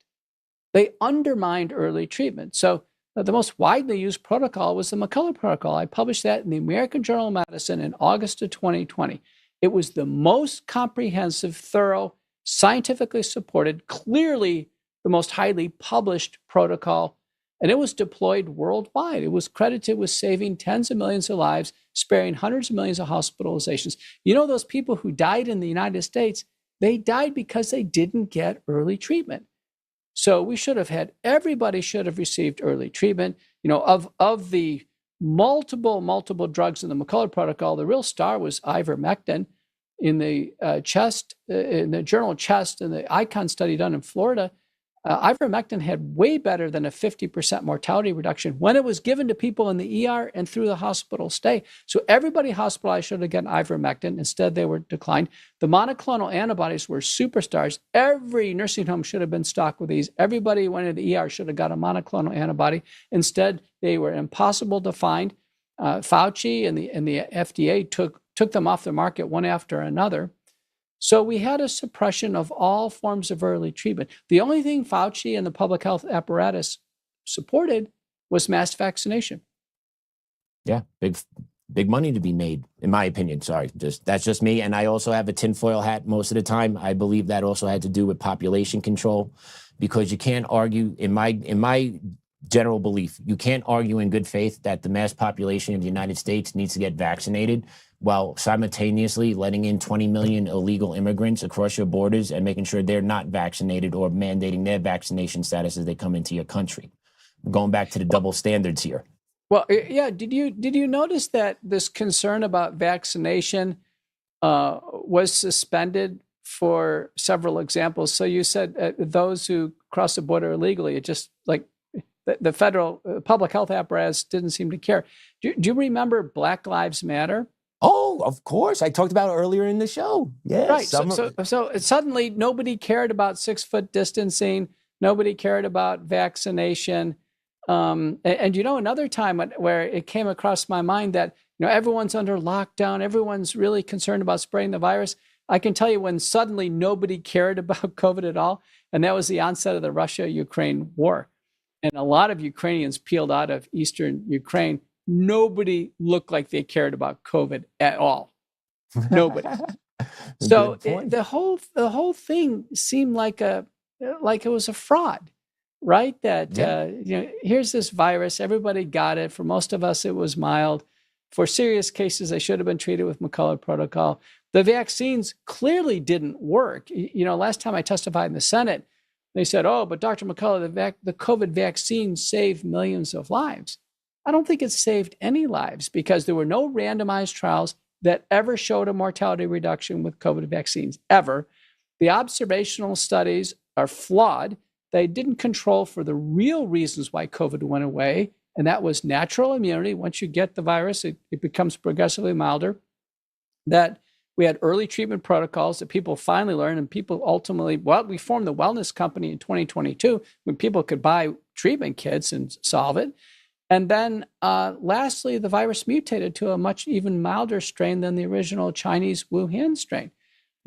Speaker 10: They undermined early treatment. So the most widely used protocol was the McCullough protocol. I published that in the American Journal of Medicine in August of 2020. It was the most comprehensive, thorough, scientifically supported, clearly the most highly published protocol, and it was deployed worldwide. It was credited with saving tens of millions of lives, sparing hundreds of millions of hospitalizations. You know, those people who died in the United States, they died because they didn't get early treatment. So we should have had, everybody should have received early treatment. You know, of the multiple drugs in the McCullough protocol, the real star was ivermectin. In the in the journal Chest, and the ICON study done in Florida, ivermectin had way better than a 50% mortality reduction when it was given to people in the ER and through the hospital stay. So everybody hospitalized should have gotten ivermectin. Instead, they were declined. The monoclonal antibodies were superstars. Every nursing home should have been stocked with these. Everybody who went to the ER should have got a monoclonal antibody. Instead, they were impossible to find. Fauci and the FDA took them off the market one after another. So we had a suppression of all forms of early treatment. The only thing Fauci and the public health apparatus supported was mass vaccination.
Speaker 5: Yeah, big money to be made, in my opinion. Sorry, that's just me. And I also have a tinfoil hat most of the time. I believe that also had to do with population control, because you can't argue, in my general belief, you can't argue in good faith that the mass population of the United States needs to get vaccinated while simultaneously letting in 20 million illegal immigrants across your borders and making sure they're not vaccinated or mandating their vaccination status as they come into your country. Going back to the double standards here.
Speaker 10: Well, yeah. Did you notice that this concern about vaccination was suspended for several examples? So you said those who cross the border illegally, it just like the federal public health apparatus didn't seem to care. Do you remember Black Lives Matter?
Speaker 5: Oh, of course. I talked about it earlier in the show. Yeah.
Speaker 10: Right. So suddenly nobody cared about 6-foot distancing. Nobody cared about vaccination. And you know, another time where it came across my mind that, you know, everyone's under lockdown. Everyone's really concerned about spreading the virus. I can tell you when suddenly nobody cared about COVID at all. And that was the onset of the Russia-Ukraine war. And a lot of Ukrainians peeled out of eastern Ukraine. Nobody looked like they cared about COVID at all. Nobody. So the whole thing seemed like it was a fraud, right? That here's this virus, everybody got it. For most of us, it was mild. For serious cases, they should have been treated with McCullough protocol. The vaccines clearly didn't work. You know, last time I testified in the Senate, they said, "Oh, but Dr. McCullough, the COVID vaccine saved millions of lives." I don't think it saved any lives, because there were no randomized trials that ever showed a mortality reduction with COVID vaccines, ever. The observational studies are flawed. They didn't control for the real reasons why COVID went away, and that was natural immunity. Once you get the virus, it becomes progressively milder. That we had early treatment protocols that people finally learned, and people ultimately, we formed the wellness company in 2022 when people could buy treatment kits and solve it. And then lastly, the virus mutated to a much even milder strain than the original Chinese Wuhan strain.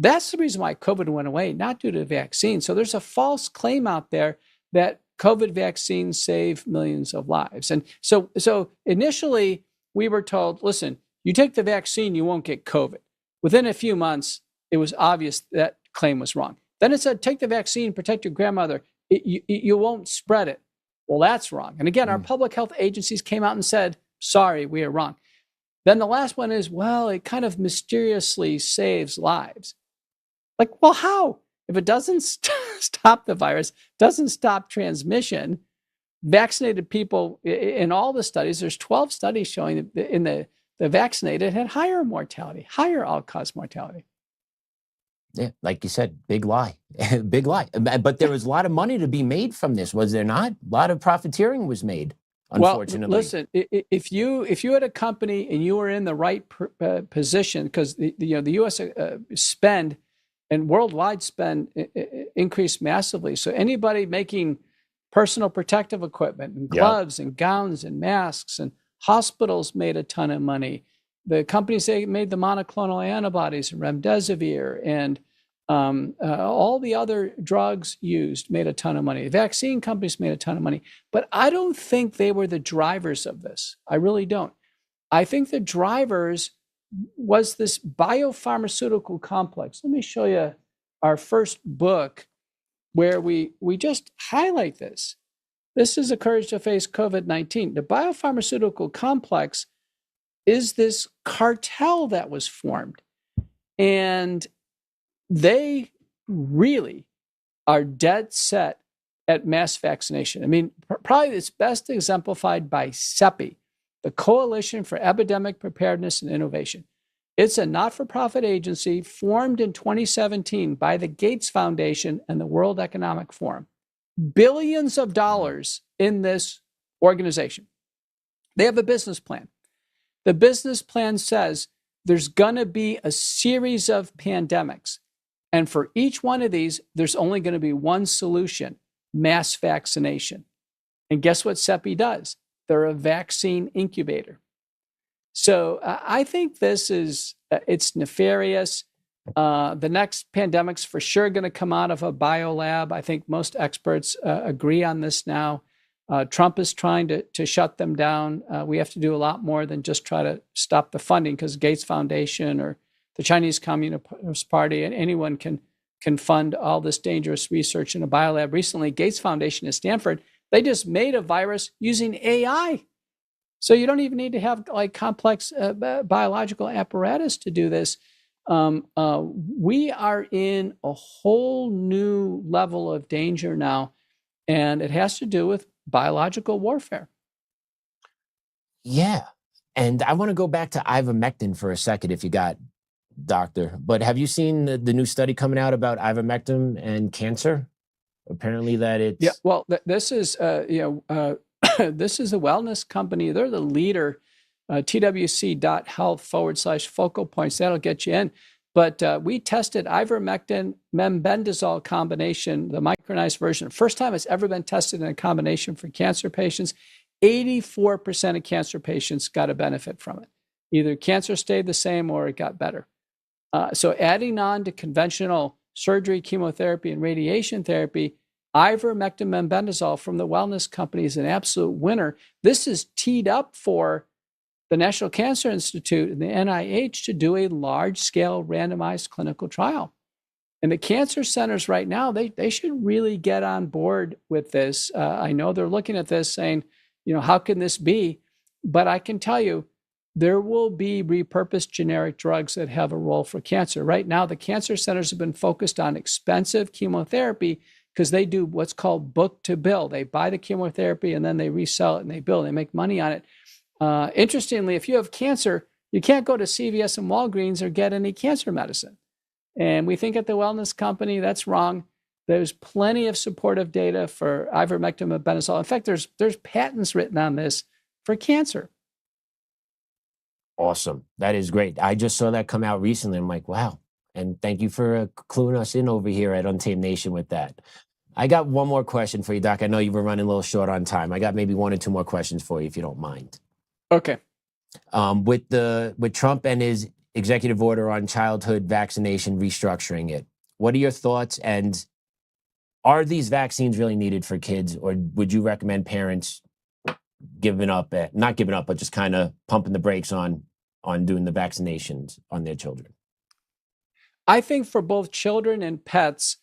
Speaker 10: That's the reason why COVID went away, not due to the vaccine. So there's a false claim out there that COVID vaccines save millions of lives. And so initially we were told, listen, you take the vaccine, you won't get COVID. Within a few months, it was obvious that claim was wrong. Then it said, take the vaccine, protect your grandmother. You won't spread it. Well, that's wrong. And again, our public health agencies came out and said, sorry, we are wrong. Then the last one is, well, it kind of mysteriously saves lives. Like, well, how? If it doesn't stop the virus, doesn't stop transmission, vaccinated people in all the studies, there's 12 studies showing that in the vaccinated had higher mortality, higher all-cause mortality.
Speaker 5: Yeah, like you said, big lie, big lie. But there was a lot of money to be made from this, was there not? A lot of profiteering was made, unfortunately.
Speaker 10: Well, listen, if you had a company and you were in the right position, because the U.S. Spend and worldwide spend increased massively. So anybody making personal protective equipment and gloves and gowns and masks, and hospitals made a ton of money. The companies that made the monoclonal antibodies and remdesivir and all the other drugs used made a ton of money. The vaccine companies made a ton of money. But I don't think they were the drivers of this. I really don't. I think the drivers was this biopharmaceutical complex. Let me show you our first book where we just highlight this. This is A Courage to Face COVID-19. The biopharmaceutical complex is this cartel that was formed. And they really are dead set at mass vaccination. I mean, probably it's best exemplified by CEPI, the Coalition for Epidemic Preparedness and Innovation. It's a not-for-profit agency formed in 2017 by the Gates Foundation and the World Economic Forum. Billions of dollars in this organization. They have a business plan. The business plan says there's going to be a series of pandemics. And for each one of these, there's only going to be one solution, mass vaccination. And guess what CEPI does? They're a vaccine incubator. So I think this is, it's nefarious. The next pandemic's for sure going to come out of a biolab. I think most experts agree on this now. Trump is trying to shut them down. We have to do a lot more than just try to stop the funding, because Gates Foundation or the Chinese Communist Party and anyone can fund all this dangerous research in a biolab. Recently, Gates Foundation at Stanford, they just made a virus using AI. So you don't even need to have like complex biological apparatus to do this. We are in a whole new level of danger now, and it has to do with biological warfare.
Speaker 5: Yeah. And I want to go back to ivermectin for a second, if you got, doctor. But have you seen the new study coming out about ivermectin and cancer? Apparently that it's...
Speaker 10: Yeah, well, this is, this is a wellness company. They're the leader, twc.health/focal points. That'll get you in. But we tested ivermectin, mebendazole combination, the micronized version. First time it's ever been tested in a combination for cancer patients. 84% of cancer patients got a benefit from it. Either cancer stayed the same or it got better. So adding on to conventional surgery, chemotherapy, and radiation therapy, ivermectin mebendazole from the wellness company is an absolute winner. This is teed up for the National Cancer Institute and the NIH to do a large-scale randomized clinical trial. And the cancer centers right now, they should really get on board with this. I know they're looking at this saying, how can this be? But I can tell you, there will be repurposed generic drugs that have a role for cancer. Right now, the cancer centers have been focused on expensive chemotherapy because they do what's called book to bill. They buy the chemotherapy and then they resell it and they bill. They make money on it. Interestingly, if you have cancer, you can't go to CVS and Walgreens or get any cancer medicine. And we think at the wellness company, that's wrong. There's plenty of supportive data for ivermectin and mebendazole. In fact, there's patents written on this for cancer.
Speaker 5: Awesome. That is great. I just saw that come out recently. I'm like, wow. And thank you for cluing us in over here at Untamed Nation with that. I got one more question for you, Doc. I know you were running a little short on time. I got maybe 1 or 2 more questions for you, if you don't mind.
Speaker 10: Okay.
Speaker 5: With Trump and his executive order on childhood vaccination restructuring it, what are your thoughts? And Are these vaccines really needed for kids, or would you recommend parents not giving up, but just kind of pumping the brakes on doing the vaccinations on their children?
Speaker 10: I think for both children and pets,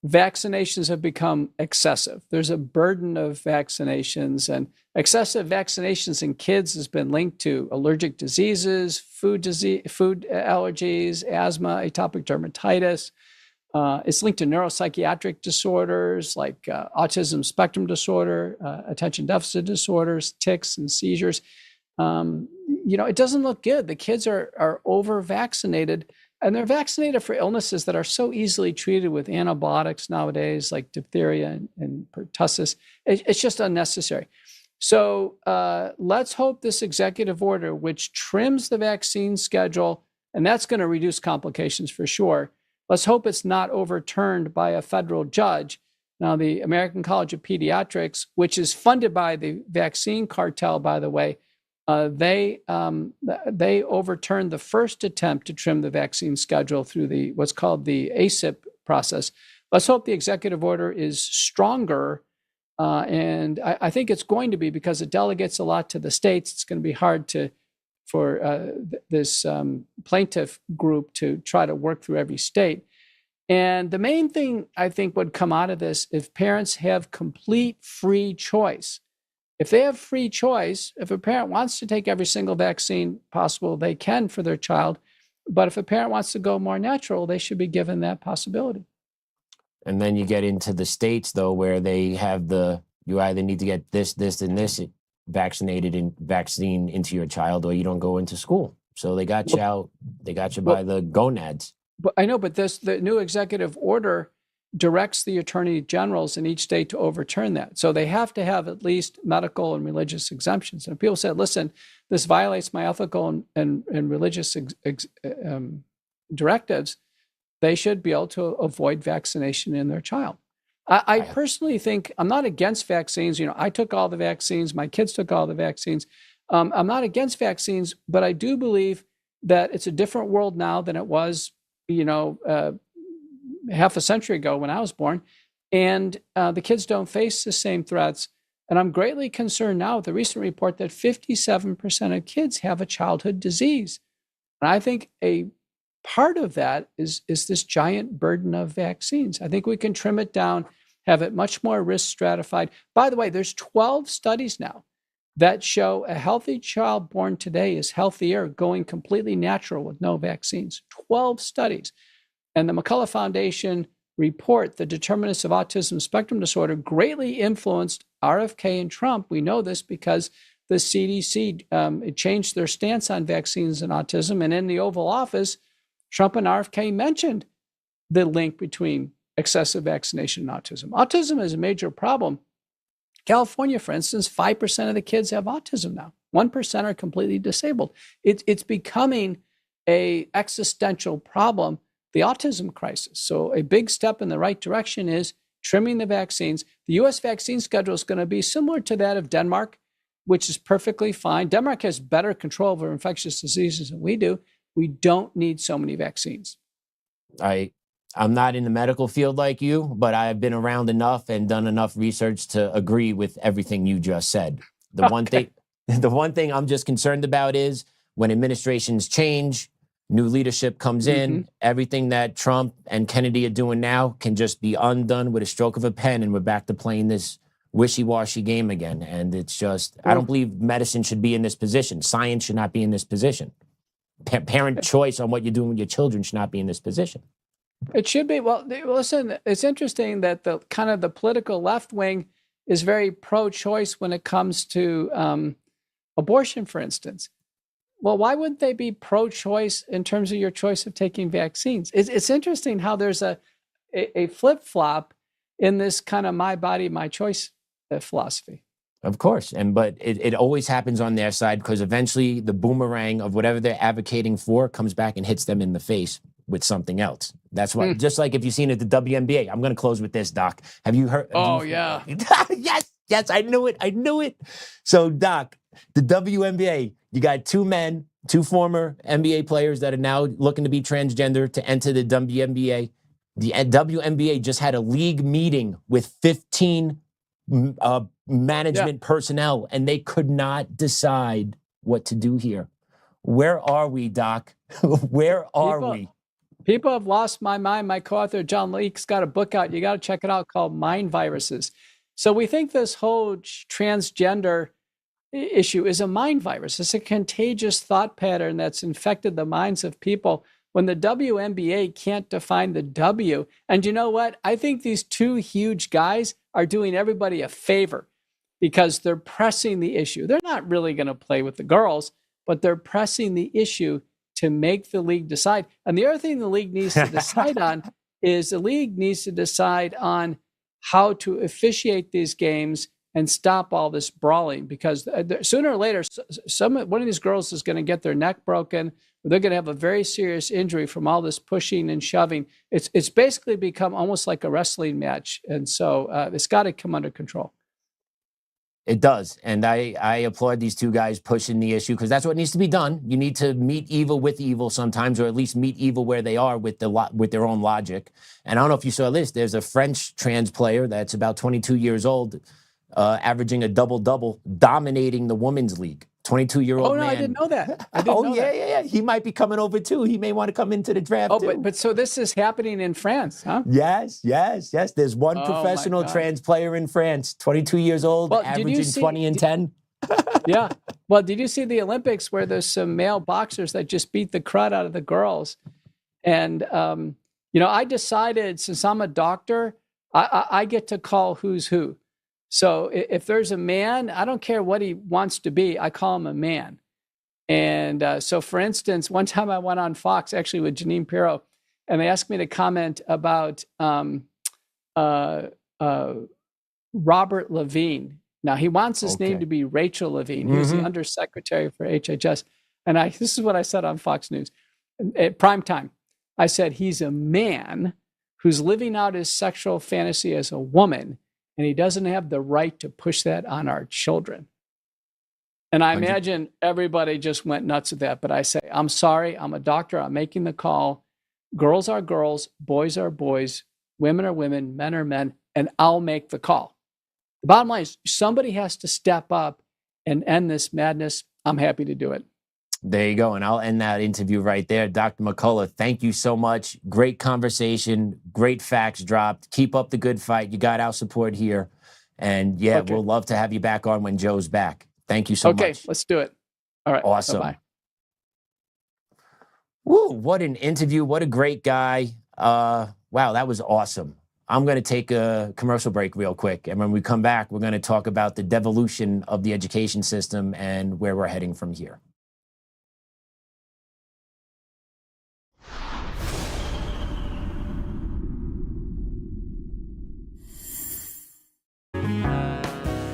Speaker 10: vaccinations have become excessive. There's a burden of vaccinations, and excessive vaccinations in kids has been linked to allergic diseases, food allergies, asthma, atopic dermatitis. It's linked to neuropsychiatric disorders like autism spectrum disorder, attention deficit disorders, tics and seizures. It doesn't look good. The kids are over-vaccinated, and they're vaccinated for illnesses that are so easily treated with antibiotics nowadays, like diphtheria and pertussis. It's just unnecessary. So let's hope this executive order, which trims the vaccine schedule, and that's going to reduce complications for sure. Let's hope it's not overturned by a federal judge. Now, the American College of Pediatrics, which is funded by the vaccine cartel, by the way, they overturned the first attempt to trim the vaccine schedule through what's called the ACIP process. Let's hope the executive order is stronger. And I think it's going to be, because it delegates a lot to the states. It's going to be hard for this plaintiff group to try to work through every state. And the main thing I think would come out of this, if parents have complete free choice. If they have free choice, if a parent wants to take every single vaccine possible, they can for their child. But if a parent wants to go more natural, they should be given that possibility.
Speaker 5: And then you get into the states, though, where they have you either need to get this, and this vaccinated and vaccine into your child, or you don't go into school. So they got you out. They got you by the gonads.
Speaker 10: But I know, but the new executive order directs the attorney generals in each state to overturn that. So they have to have at least medical and religious exemptions. And if people said, listen, this violates my ethical and religious directives, they should be able to avoid vaccination in their child. I personally think, I'm not against vaccines. I took all the vaccines. My kids took all the vaccines. I'm not against vaccines, but I do believe that it's a different world now than it was, half a century ago when I was born. And the kids don't face the same threats. And I'm greatly concerned now with the recent report that 57% of kids have a childhood disease. And I think a part of that is this giant burden of vaccines. I think we can trim it down, have it much more risk stratified. By the way, there's 12 studies now that show a healthy child born today is healthier going completely natural with no vaccines. 12 studies. And the McCullough Foundation report, The Determinants of Autism Spectrum Disorder, greatly influenced RFK and Trump. We know this because the CDC it changed their stance on vaccines and autism. And in the Oval Office, Trump and RFK mentioned the link between excessive vaccination and autism. Autism is a major problem. California, for instance, 5% of the kids have autism now. 1% are completely disabled. It's becoming an existential problem, the autism crisis. So a big step in the right direction is trimming the vaccines. The U.S. vaccine schedule is going to be similar to that of Denmark, which is perfectly fine. Denmark has better control over infectious diseases than we do. We don't need so many vaccines.
Speaker 5: I'm not in the medical field like you, but I've been around enough and done enough research to agree with everything you just said. The one thing I'm just concerned about is when administrations change, new leadership comes in, everything that Trump and Kennedy are doing now can just be undone with a stroke of a pen, and we're back to playing this wishy-washy game again. And it's just, I don't believe medicine should be in this position. Science should not be in this position. Parent choice on what you're doing with your children should not be in this position.
Speaker 10: It should be. Well, listen, it's interesting that the kind of the political left wing is very pro-choice when it comes to abortion, for instance. Well, why wouldn't they be pro-choice in terms of your choice of taking vaccines? It's interesting how there's a flip-flop in this kind of my body, my choice philosophy.
Speaker 5: Of course. But it always happens on their side, because eventually the boomerang of whatever they're advocating for comes back and hits them in the face with something else. That's why, just like if you've seen it, the WNBA, I'm going to close with this, Doc. Have you heard?
Speaker 10: Yeah.
Speaker 5: Yes, I knew it. So, Doc, the WNBA, you got two men, two former NBA players that are now looking to be transgender to enter the WNBA. The WNBA just had a league meeting with 15 management personnel, and they could not decide what to do here. Where are we, Doc? Where are we?
Speaker 10: People have lost my mind. My co-author, John Leake's got a book out. You got to check it out called Mind Viruses. So we think this whole transgender issue is a mind virus. It's a contagious thought pattern that's infected the minds of people when the WNBA can't define the W. And you know what? I think these two huge guys are doing everybody a favor because they're pressing the issue. They're not really going to play with the girls, but they're pressing the issue to make the league decide. And the other thing the league needs to decide on is the league needs to decide on how to officiate these games and stop all this brawling, because sooner or later, one of these girls is going to get their neck broken. They're going to have a very serious injury from all this pushing and shoving. It's basically become almost like a wrestling match. And so it's got to come under control.
Speaker 5: It does. And I applaud these two guys pushing the issue, because that's what needs to be done. You need to meet evil with evil sometimes, or at least meet evil where they are with their own logic. And I don't know if you saw this. There's a French trans player that's about 22 years old, averaging a double-double, dominating the women's league. 22-year-old man.
Speaker 10: Oh, no, I didn't know that.
Speaker 5: Yeah. He might be coming over too. He may want to come into the draft too.
Speaker 10: But so this is happening in France, huh?
Speaker 5: Yes. There's one professional trans player in France, 22 years old, averaging 20 and 10.
Speaker 10: Yeah. Well, did you see the Olympics where there's some male boxers that just beat the crud out of the girls? And, I decided, since I'm a doctor, I get to call who's who. So if there's a man, I don't care what he wants to be, I call him a man. And so, for instance, one time I went on Fox, actually with Jeanine Pirro, and they asked me to comment about Robert Levine. Now, he wants his name to be Rachel Levine. He was the undersecretary for HHS. And this is what I said on Fox News at prime time. I said, he's a man who's living out his sexual fantasy as a woman, and he doesn't have the right to push that on our children. And I imagine everybody just went nuts at that. But I say, I'm sorry, I'm a doctor, I'm making the call. Girls are girls, boys are boys, women are women, men are men, and I'll make the call. The bottom line is somebody has to step up and end this madness. I'm happy to do it.
Speaker 5: There you go. And I'll end that interview right there. Dr. McCullough, thank you so much. Great conversation. Great facts dropped. Keep up the good fight. You got our support here. And we'll love to have you back on when Joe's back. Thank you so much.
Speaker 10: Okay, let's do it. All right.
Speaker 5: Awesome.
Speaker 10: Bye-bye.
Speaker 5: Woo, what an interview. What a great guy. Wow, that was awesome. I'm going to take a commercial break real quick. And when we come back, we're going to talk about the devolution of the education system and where we're heading from here.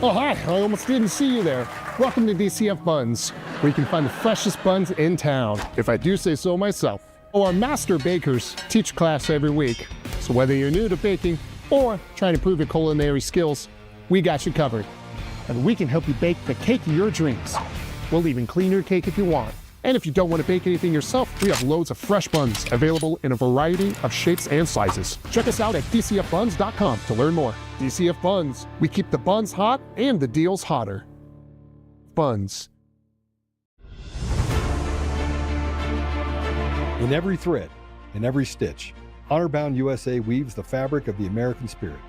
Speaker 2: Oh, hi. I almost didn't see you there. Welcome to DCF Buns, where you can find the freshest buns in town, if I do say so myself. Our master bakers teach class every week. So whether you're new to baking or trying to improve your culinary skills, we got you covered. And we can help you bake the cake of your dreams. We'll even clean your cake if you want. And if you don't want to bake anything yourself, we have loads of fresh buns available in a variety of shapes and sizes. Check us out at dcfbuns.com to learn more. DCF Buns, we keep the buns hot and the deals hotter. Buns.
Speaker 1: In every thread, in every stitch, Honor-Bound USA weaves the fabric of the American spirit.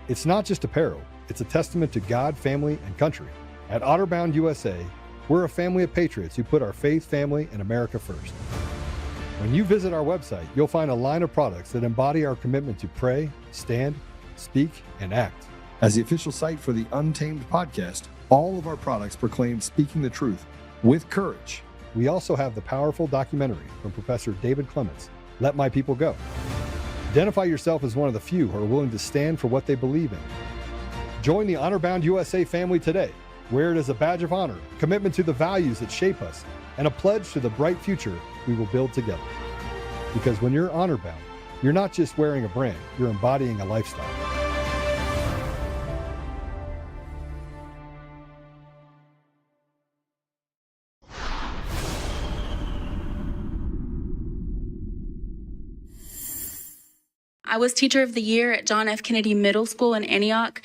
Speaker 1: It's not just apparel, it's a testament to God, family, and country. At Honor-Bound USA, we're a family of patriots who put our faith, family, and America first. When you visit our website, you'll find a line of products that embody our commitment to pray, stand, speak, and act. As the official site for the Untamed podcast, all of our products proclaim speaking the truth with courage. We also have the powerful documentary from Professor David Clements, Let My People Go. Identify yourself as one of the few who are willing to stand for what they believe in. Join the Honor-Bound USA family today. Wear it as a badge of honor, commitment to the values that shape us, and a pledge to the bright future we will build together. Because when you're honor-bound, you're not just wearing a brand, you're embodying a lifestyle.
Speaker 11: I was Teacher of the Year at John F. Kennedy Middle School in Antioch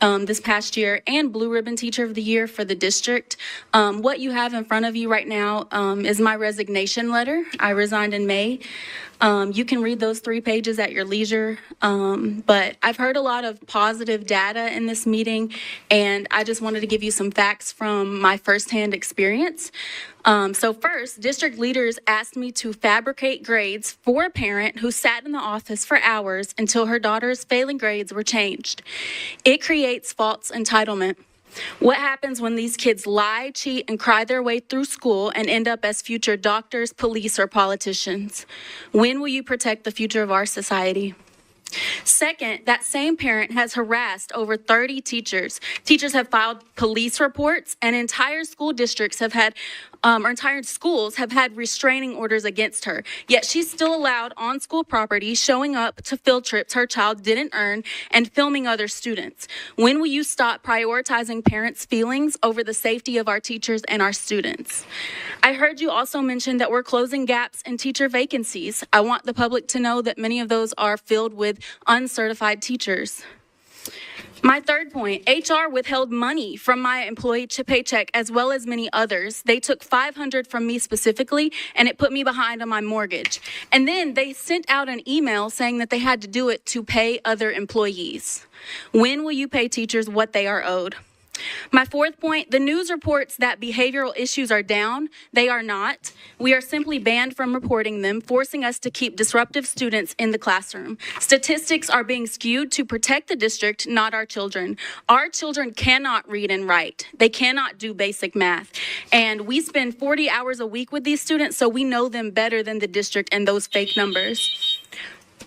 Speaker 11: this past year, and Blue Ribbon Teacher of the Year for the district. What you have in front of you right now is my resignation letter. I resigned in May. You can read those 3 pages at your leisure, but I've heard a lot of positive data in this meeting, and I just wanted to give you some facts from my firsthand experience. So first, district leaders asked me to fabricate grades for a parent who sat in the office for hours until her daughter's failing grades were changed. It creates false entitlement. What happens when these kids lie, cheat, and cry their way through school and end up as future doctors, police, or politicians? When will you protect the future of our society? Second, that same parent has harassed over 30 teachers. Teachers have filed police reports, and entire school districts have had, or entire schools have had restraining orders against her. Yet she's still allowed on school property, showing up to field trips her child didn't earn, and filming other students. When will you stop prioritizing parents' feelings over the safety of our teachers and our students? I heard you also mention that we're closing gaps in teacher vacancies. I want the public to know that many of those are filled with uncertified teachers. My third point, HR withheld money from my employee paycheck as well as many others. They took $500 from me specifically, and it put me behind on my mortgage. And then they sent out an email saying that they had to do it to pay other employees. When will you pay teachers what they are owed? My fourth point, the news reports that behavioral issues are down. They are not. We are simply banned from reporting them, forcing us to keep disruptive students in the classroom. Statistics are being skewed to protect the district, not our children. Our children cannot read and write. They cannot do basic math. And we spend 40 hours a week with these students, so we know them better than the district and those fake numbers.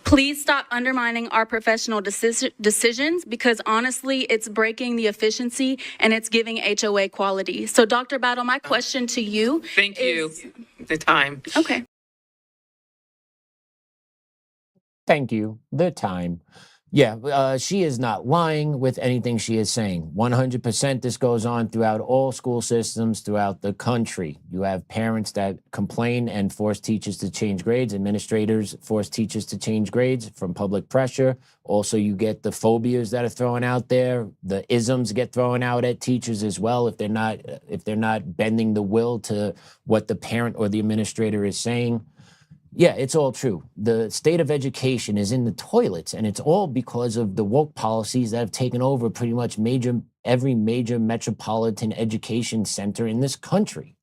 Speaker 11: Please stop undermining our professional decisions, because honestly, it's breaking the efficiency and it's giving HOA quality. So Dr. Battle, my question to you
Speaker 12: Thank you. The time.
Speaker 11: Okay.
Speaker 5: Thank you. The time. Yeah, she is not lying with anything she is saying. 100% this goes on throughout all school systems throughout the country. You have parents that complain and force teachers to change grades. Administrators force teachers to change grades from public pressure. Also, you get the phobias that are thrown out there. The isms get thrown out at teachers as well if they're not bending the will to what the parent or the administrator is saying. Yeah, it's all true. The state of education is in the toilets, and it's all because of the woke policies that have taken over pretty much every major metropolitan education center in this country.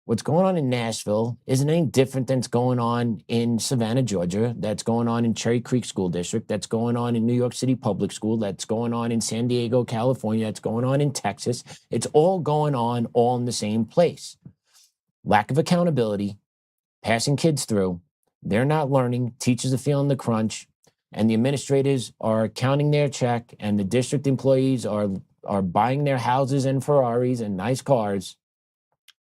Speaker 5: What's going on in Nashville isn't any different than what's going on in Savannah, Georgia, that's going on in Cherry Creek School District, that's going on in New York City Public School, that's going on in San Diego, California, that's going on in Texas. It's all going on all in the same place. Lack of accountability, passing kids through, they're not learning, teachers are feeling the crunch, and the administrators are counting their check, and the district employees are buying their houses and Ferraris and nice cars,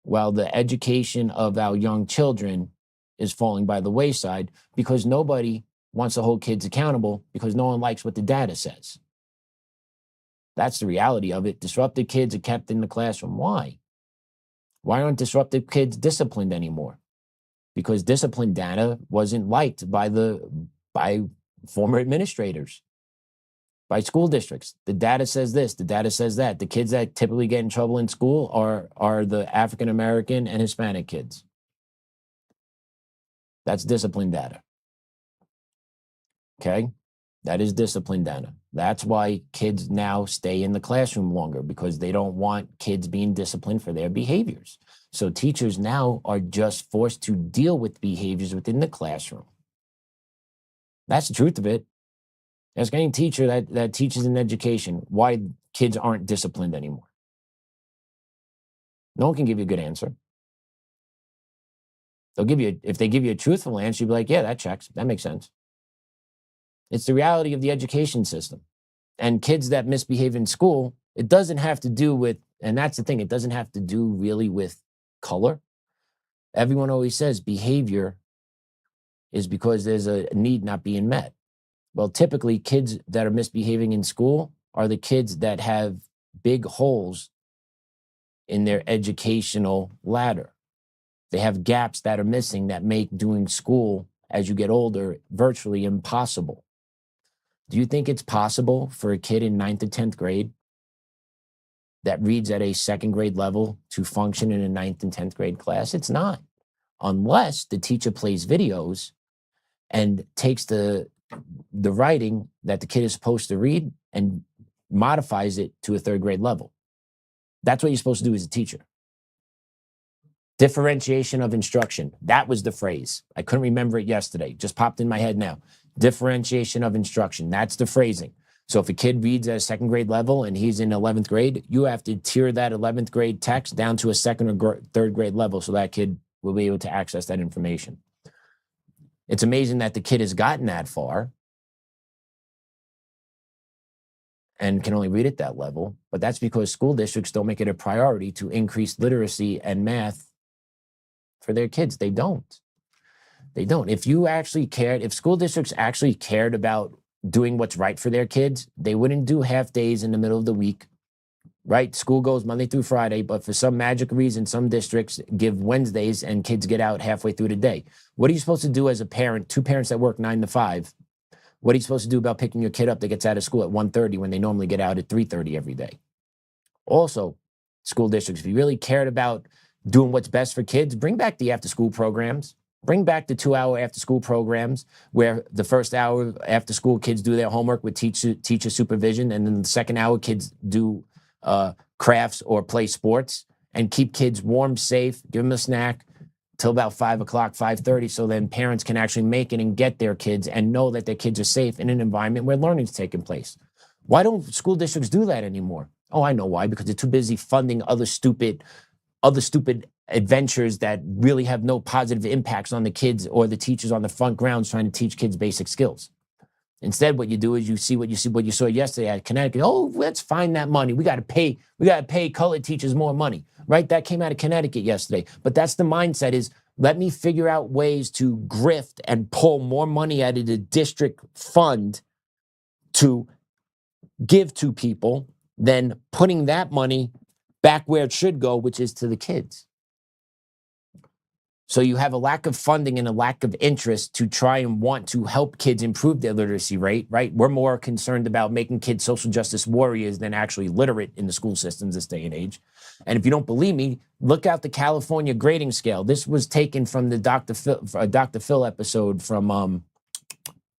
Speaker 5: while the education of our young children is falling by the wayside because nobody wants to hold kids accountable because no one likes what the data says. That's the reality of it. Disrupted kids are kept in the classroom. Why? Why aren't disrupted kids disciplined anymore? Because discipline data wasn't liked by former administrators, by school districts. The data says this, the data says that. The kids that typically get in trouble in school are the African American and Hispanic kids. That's discipline data. Okay? That is discipline data. That's why kids now stay in the classroom longer, because they don't want kids being disciplined for their behaviors. So teachers now are just forced to deal with behaviors within the classroom. That's the truth of it. Ask any teacher that teaches in education why kids aren't disciplined anymore. No one can give you a good answer. If they give you a truthful answer, you'll be like, yeah, that checks. That makes sense. It's the reality of the education system. And kids that misbehave in school, it doesn't have to do with, and that's the thing, it doesn't have to do really with color. Everyone always says behavior is because there's a need not being met. Well, typically kids that are misbehaving in school are the kids that have big holes in their educational ladder. They have gaps that are missing that make doing school as you get older, virtually impossible. Do you think it's possible for a kid in 9th to 10th grade that reads at a 2nd grade level to function in a 9th and 10th grade class? It's not, unless the teacher plays videos and takes the writing that the kid is supposed to read and modifies it to a 3rd grade level. That's what you're supposed to do as a teacher. Differentiation of instruction. That was the phrase. I couldn't remember it yesterday. Just popped in my head now. Differentiation of instruction. That's the phrasing. So if a kid reads at a 2nd grade level and he's in 11th grade, you have to tier that 11th grade text down to a 2nd or 3rd grade level so that kid will be able to access that information. It's amazing that the kid has gotten that far and can only read at that level, but that's because school districts don't make it a priority to increase literacy and math for their kids. They don't. They don't. If you actually cared, if school districts actually cared about doing what's right for their kids, they wouldn't do half days in the middle of the week, right? School goes Monday through Friday, but for some magic reason, some districts give Wednesdays and kids get out halfway through the day. What are you supposed to do as a parent, 2 parents that work 9 to 5? What are you supposed to do about picking your kid up that gets out of school at 1:30 when they normally get out at 3:30 every day? Also, school districts, if you really cared about doing what's best for kids, bring back the after-school programs. Bring back the 2-hour after-school programs where the first hour after school kids do their homework with teacher supervision, and then the second hour kids do crafts or play sports, and keep kids warm, safe, give them a snack till about 5 o'clock, 5:30, so then parents can actually make it and get their kids and know that their kids are safe in an environment where learning is taking place. Why don't school districts do that anymore? Oh, I know why, because they're too busy funding other stupid adventures that really have no positive impacts on the kids or the teachers on the front grounds trying to teach kids basic skills. Instead, what you do is you see what you saw yesterday at Connecticut. Oh, let's find that money. We got to pay colored teachers more money, right? That came out of Connecticut yesterday. But that's the mindset, is let me figure out ways to grift and pull more money out of the district fund to give to people than putting that money back where it should go, which is to the kids. So you have a lack of funding and a lack of interest to try and want to help kids improve their literacy rate, right? We're more concerned about making kids social justice warriors than actually literate in the school systems this day and age. And if you don't believe me, look out the California grading scale. This was taken from the Dr. Phil episode from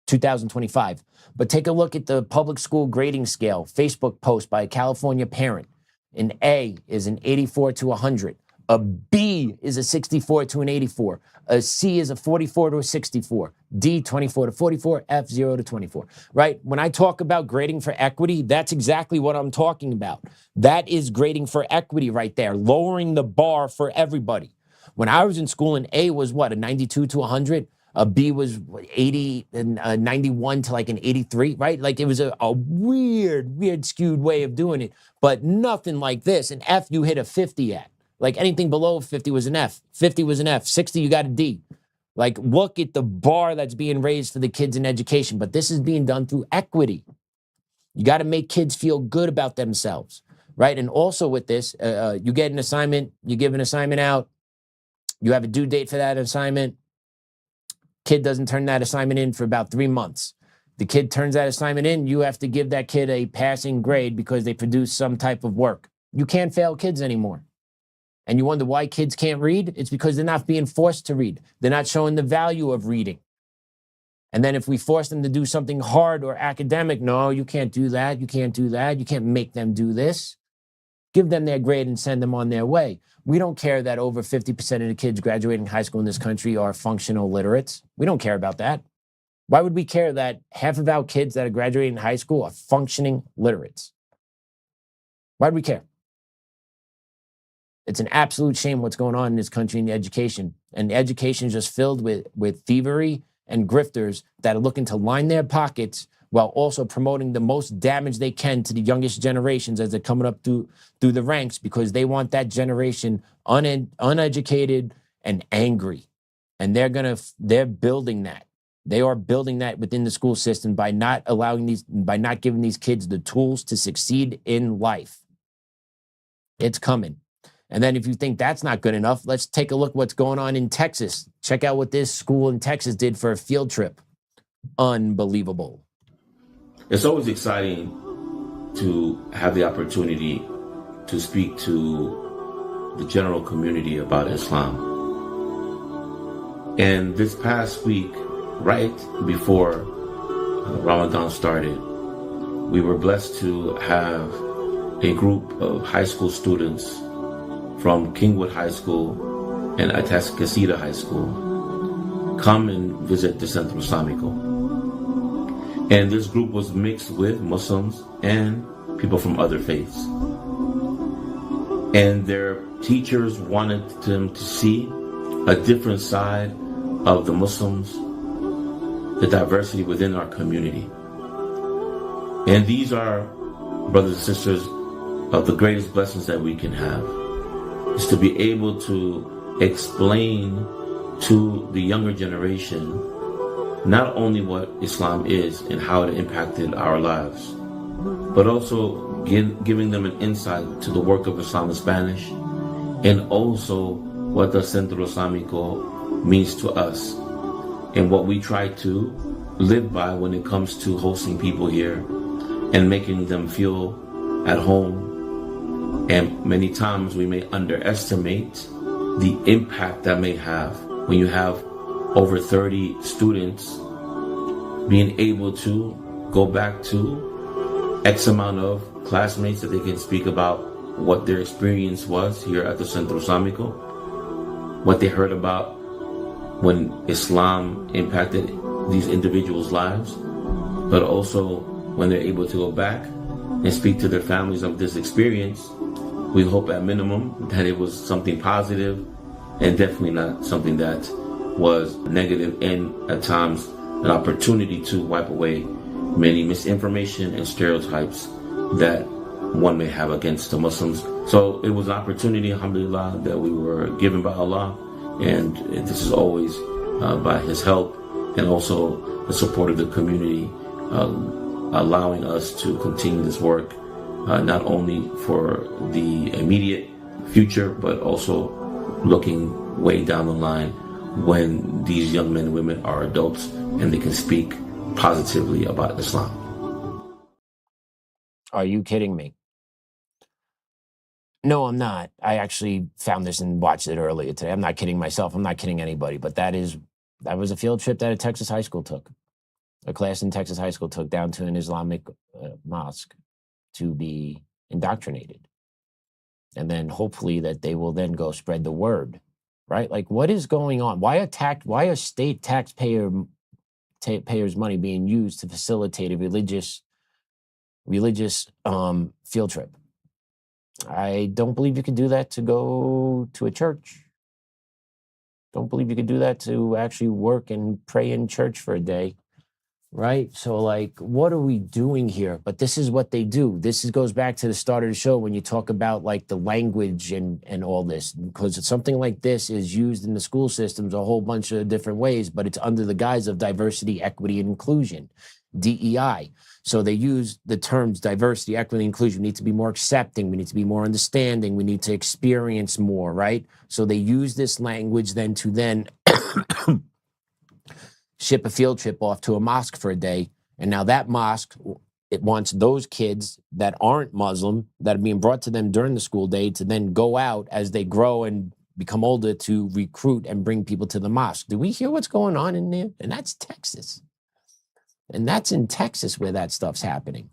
Speaker 5: 2025. But take a look at the public school grading scale, Facebook post by a California parent. An A is an 84 to 100. A B is a 64 to an 84. A C is a 44 to a 64. D, 24 to 44. F, 0 to 24, right? When I talk about grading for equity, that's exactly what I'm talking about. That is grading for equity right there, lowering the bar for everybody. When I was in school, an A was what, a 92 to 100? A B was 80 and 91 to like an 83, right? Like it was a weird skewed way of doing it, but nothing like this. An F you hit a 50 at. Like anything below 50 was an F. 50 was an F. 60, you got a D. Like, look at the bar that's being raised for the kids in education. But this is being done through equity. You got to make kids feel good about themselves, right? And also with this, you get an assignment, you give an assignment out, you have a due date for that assignment. Kid doesn't turn that assignment in for about 3 months. The kid turns that assignment in, you have to give that kid a passing grade because they produced some type of work. You can't fail kids anymore. And you wonder why kids can't read? It's because they're not being forced to read. They're not showing the value of reading. And then if we force them to do something hard or academic, no, you can't do that. You can't do that. You can't make them do this. Give them their grade and send them on their way. We don't care that over 50% of the kids graduating high school in this country are functional literates. We don't care about that. Why would we care that half of our kids that are graduating high school are functioning literates? Why do we care? It's an absolute shame what's going on in this country in education. And education is just filled with thievery and grifters that are looking to line their pockets while also promoting the most damage they can to the youngest generations as they're coming up through the ranks, because they want that generation uneducated and angry. And they're building that. They are building that within the school system by not giving these kids the tools to succeed in life. It's coming. And then if you think that's not good enough, let's take a look what's going on in Texas. Check out what this school in Texas did for a field trip. Unbelievable.
Speaker 13: It's always exciting to have the opportunity to speak to the general community about Islam. And this past week, right before Ramadan started, we were blessed to have a group of high school students from Kingwood High School and Atascocita High School come and visit the Centro Islamico. And this group was mixed with Muslims and people from other faiths. And their teachers wanted them to see a different side of the Muslims, the diversity within our community. And these are, brothers and sisters, of the greatest blessings that we can have, is to be able to explain to the younger generation not only what Islam is and how it impacted our lives, but also giving them an insight to the work of Islam in Spanish, and also what the Centro Islamico means to us, and what we try to live by when it comes to hosting people here and making them feel at home. And many times we may underestimate the impact that may have when you have over 30 students being able to go back to X amount of classmates that they can speak about what their experience was here at the Centro Islamico, what they heard about when Islam impacted these individuals' lives, but also when they're able to go back and speak to their families of this experience. We hope at minimum that it was something positive and definitely not something that was negative, and at times an opportunity to wipe away many misinformation and stereotypes that one may have against the Muslims. So it was an opportunity, alhamdulillah, that we were given by Allah, and this is always by His help and also the support of the community, allowing us to continue this work, not only for the immediate future, but also looking way down the line when these young men and women are adults and they can speak positively about Islam.
Speaker 5: Are you kidding me? No, I'm not. I actually found this and watched it earlier today. I'm not kidding myself. I'm not kidding anybody. But that was a field trip that a Texas high school took. A class in Texas high school took down to an Islamic mosque to be indoctrinated. And then hopefully that they will then go spread the word, right? Like, what is going on? Why are state taxpayers' money being used to facilitate a religious field trip? I don't believe you could do that to go to a church. Don't believe you could do that to actually work and pray in church for a day, right? So, like, what are we doing here? But this is what they do. Goes back to the start of the show when you talk about, like, the language and all this, because something like this is used in the school systems a whole bunch of different ways, but it's under the guise of diversity, equity, and inclusion, DEI. So they use the terms diversity, equity, inclusion. We need to be more accepting. We need to be more understanding. We need to experience more, right? So they use this language then to ship a field trip off to a mosque for a day. And now that mosque, it wants those kids that aren't Muslim, that are being brought to them during the school day, to then go out as they grow and become older to recruit and bring people to the mosque. Do we hear what's going on in there? And that's Texas. And that's in Texas where that stuff's happening.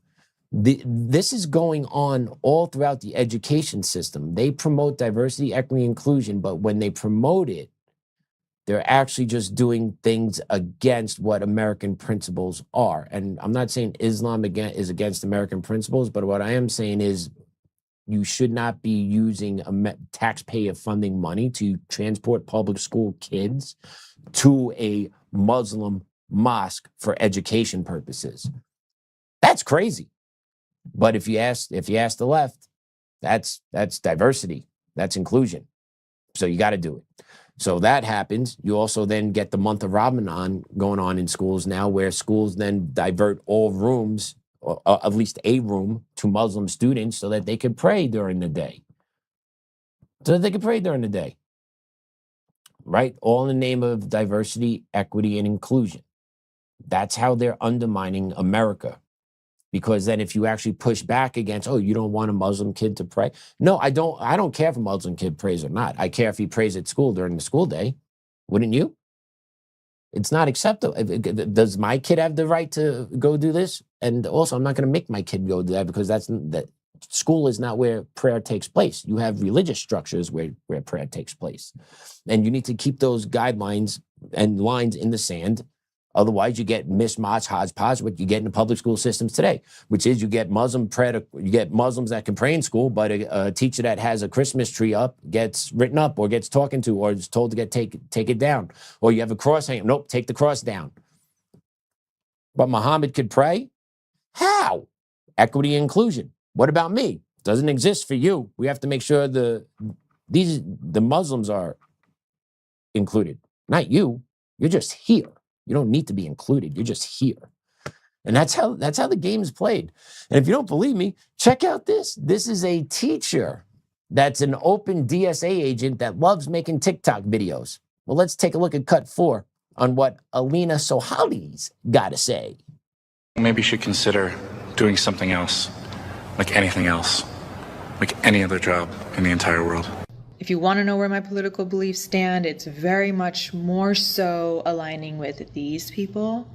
Speaker 5: This is going on all throughout the education system. They promote diversity, equity, inclusion, but when they promote it, they're actually just doing things against what American principles are. And I'm not saying Islam is against American principles, but what I am saying is you should not be using taxpayer funding money to transport public school kids to a Muslim mosque for education purposes. That's crazy. But if you ask the left, that's diversity, that's inclusion. So you got to do it. So that happens. You also then get the month of Ramadan going on in schools now, where schools then divert all rooms, or at least a room, to Muslim students so that they could pray during the day. so that they can pray during the day, right? All in the name of diversity, equity, and inclusion. That's how they're undermining America. Because then if you actually push back against, oh, you don't want a Muslim kid to pray? No, I don't care if a Muslim kid prays or not. I care if he prays at school during the school day. Wouldn't you? It's not acceptable. Does my kid have the right to go do this? And also, I'm not going to make my kid go do that because that school is not where prayer takes place. You have religious structures where prayer takes place. And you need to keep those guidelines and lines in the sand. Otherwise, you get mishmash, hodgepodge, what you get in the public school systems today, which is you get Muslims that can pray in school, but a teacher that has a Christmas tree up gets written up or gets talking to or is told to take it down. Or you have a cross hanging. Nope, take the cross down. But Muhammad could pray? How? Equity and inclusion. What about me? Doesn't exist for you. We have to make sure the Muslims are included. Not you. You're just here. You don't need to be included. You're just here. And that's how the game is played. And if you don't believe me, check out this. This is a teacher that's an open DSA agent that loves making TikTok videos. Well, let's take a look at cut 4 on what Alina Sohali's got to say.
Speaker 14: Maybe you should consider doing something else, like anything else, like any other job in the entire world.
Speaker 15: If you want to know where my political beliefs stand, it's very much more so aligning with these people.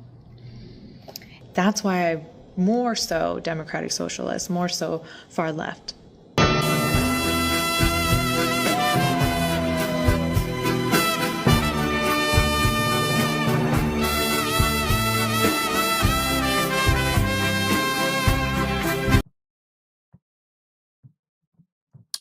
Speaker 15: That's why I'm more so democratic socialist, more so far left.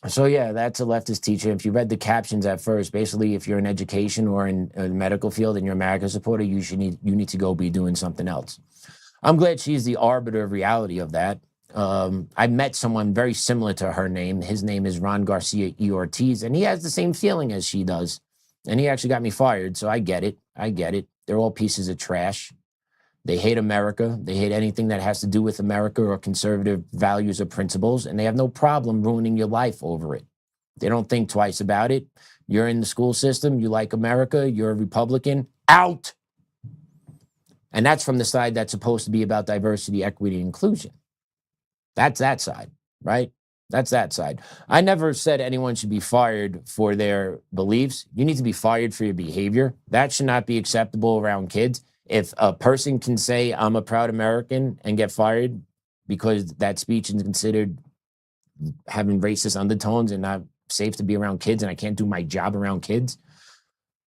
Speaker 5: So yeah, that's a leftist teacher. If you read the captions at first, basically, if you're in education or in a medical field and you're an America supporter, you need to go be doing something else. I'm glad she's the arbiter of reality of that. I met someone very similar to her name. His name is Ron Garcia E. Ortiz, and he has the same feeling as she does. And he actually got me fired, so I get it. They're all pieces of trash. They hate America. They hate anything that has to do with America or conservative values or principles, and they have no problem ruining your life over it. They don't think twice about it. You're in the school system. You like America. You're a Republican. Out. And that's from the side that's supposed to be about diversity, equity, and inclusion. That's that side, right? That's that side. I never said anyone should be fired for their beliefs. You need to be fired for your behavior. That should not be acceptable around kids. If a person can say, I'm a proud American and get fired because that speech is considered having racist undertones and not safe to be around kids and I can't do my job around kids,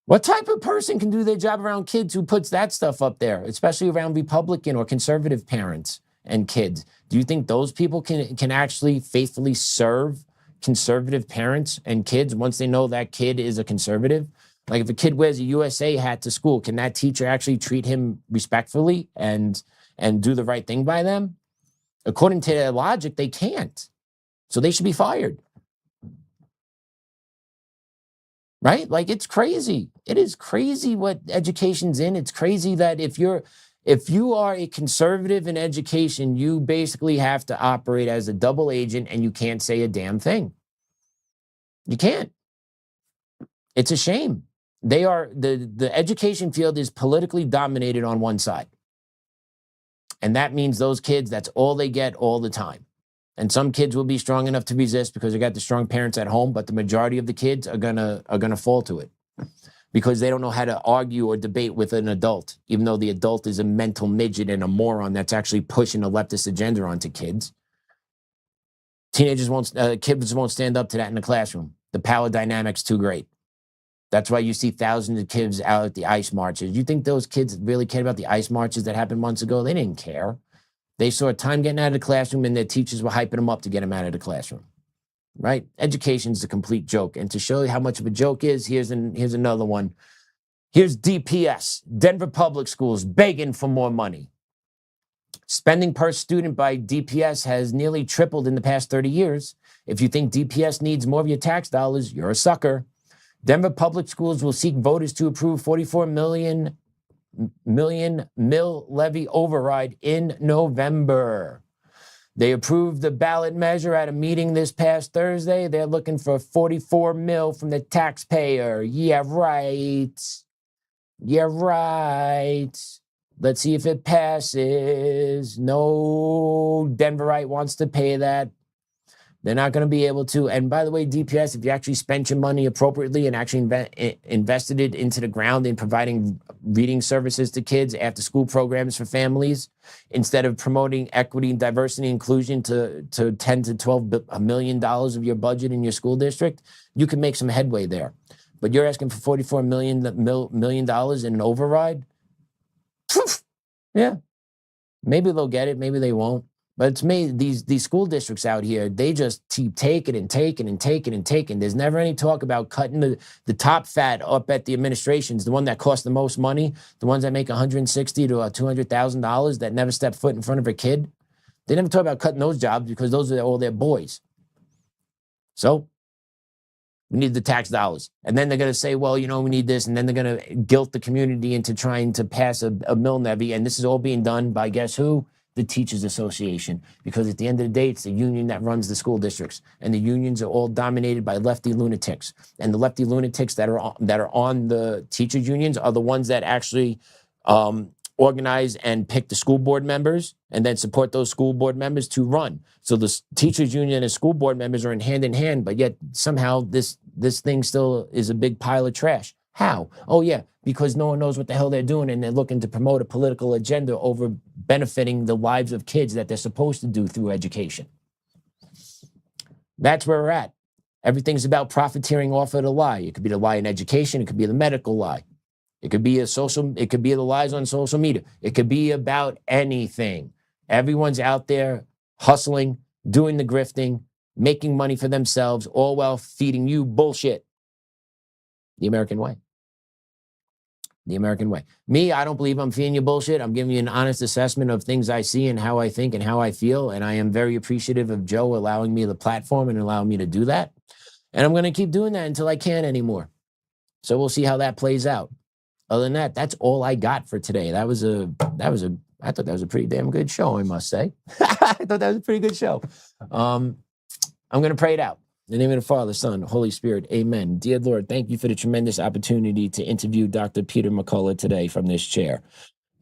Speaker 5: what type of person can do their job around kids who puts that stuff up there, especially around Republican or conservative parents and kids? Do you think those people can actually faithfully serve conservative parents and kids once they know that kid is a conservative? Like if a kid wears a USA hat to school, can that teacher actually treat him respectfully and do the right thing by them? According to their logic, they can't. So they should be fired. Right? Like it's crazy. It is crazy what education's in. It's crazy that if you are a conservative in education, you basically have to operate as a double agent and you can't say a damn thing. You can't. It's a shame. The education field is politically dominated on one side. And that means those kids, that's all they get all the time. And some kids will be strong enough to resist because they got the strong parents at home, but the majority of the kids are gonna fall to it because they don't know how to argue or debate with an adult, even though the adult is a mental midget and a moron that's actually pushing a leftist agenda onto kids. Kids won't stand up to that in the classroom. The power dynamic's too great. That's why you see thousands of kids out at the ICE marches. You think those kids really cared about the ICE marches that happened months ago? They didn't care. They saw time getting out of the classroom and their teachers were hyping them up to get them out of the classroom, right? Education's a complete joke. And to show you how much of a joke is, here's another one. Here's DPS, Denver Public Schools, begging for more money. Spending per student by DPS has nearly tripled in the past 30 years. If you think DPS needs more of your tax dollars, you're a sucker. Denver Public Schools will seek voters to approve $44 million mill levy override in November. They approved the ballot measure at a meeting this past Thursday. They're looking for 44 mil from the taxpayer. Yeah, right. Yeah, right. Let's see if it passes. No Denverite wants to pay that. They're not going to be able to. And by the way, DPS, if you actually spent your money appropriately and actually invested it into the ground in providing reading services to kids, after school programs for families, instead of promoting equity and diversity and inclusion to 10 to 12 million dollars of your budget in your school district, you can make some headway there. But you're asking for $44 million in an override? Yeah. Maybe they'll get it. Maybe they won't. But it's made these school districts out here, they just keep taking and taking and taking and taking. There's never any talk about cutting the top fat up at the administrations, the one that costs the most money, the ones that make $160,000 to $200,000 that never step foot in front of a kid. They never talk about cutting those jobs because those are all their boys. So we need the tax dollars. And then they're going to say, well, you know, we need this. And then they're going to guilt the community into trying to pass a mill levy. And this is all being done by guess who? The Teachers Association, because at the end of the day, it's the union that runs the school districts, and the unions are all dominated by lefty lunatics. And the lefty lunatics that are on the teachers unions are the ones that actually organize and pick the school board members and then support those school board members to run. So the teachers union and school board members are in hand, but yet somehow this thing still is a big pile of trash. How? Oh yeah, because no one knows what the hell they're doing, and they're looking to promote a political agenda over benefiting the lives of kids that they're supposed to do through education. That's where we're at. Everything's about profiteering off of the lie. It could be the lie in education. It could be the medical lie. It could be the lies on social media. It could be about anything. Everyone's out there hustling, doing the grifting, making money for themselves, all while feeding you bullshit. The American way. The American way. Me, I don't believe I'm feeding you bullshit. I'm giving you an honest assessment of things I see and how I think and how I feel. And I am very appreciative of Joe allowing me the platform and allowing me to do that. And I'm going to keep doing that until I can't anymore. So we'll see how that plays out. Other than that, that's all I got for today. I thought that was a pretty damn good show, I must say. I thought that was a pretty good show. I'm going to pray it out. In the name of the Father, Son, Holy Spirit, amen. Dear Lord, thank you for the tremendous opportunity to interview Dr. Peter McCullough today from this chair.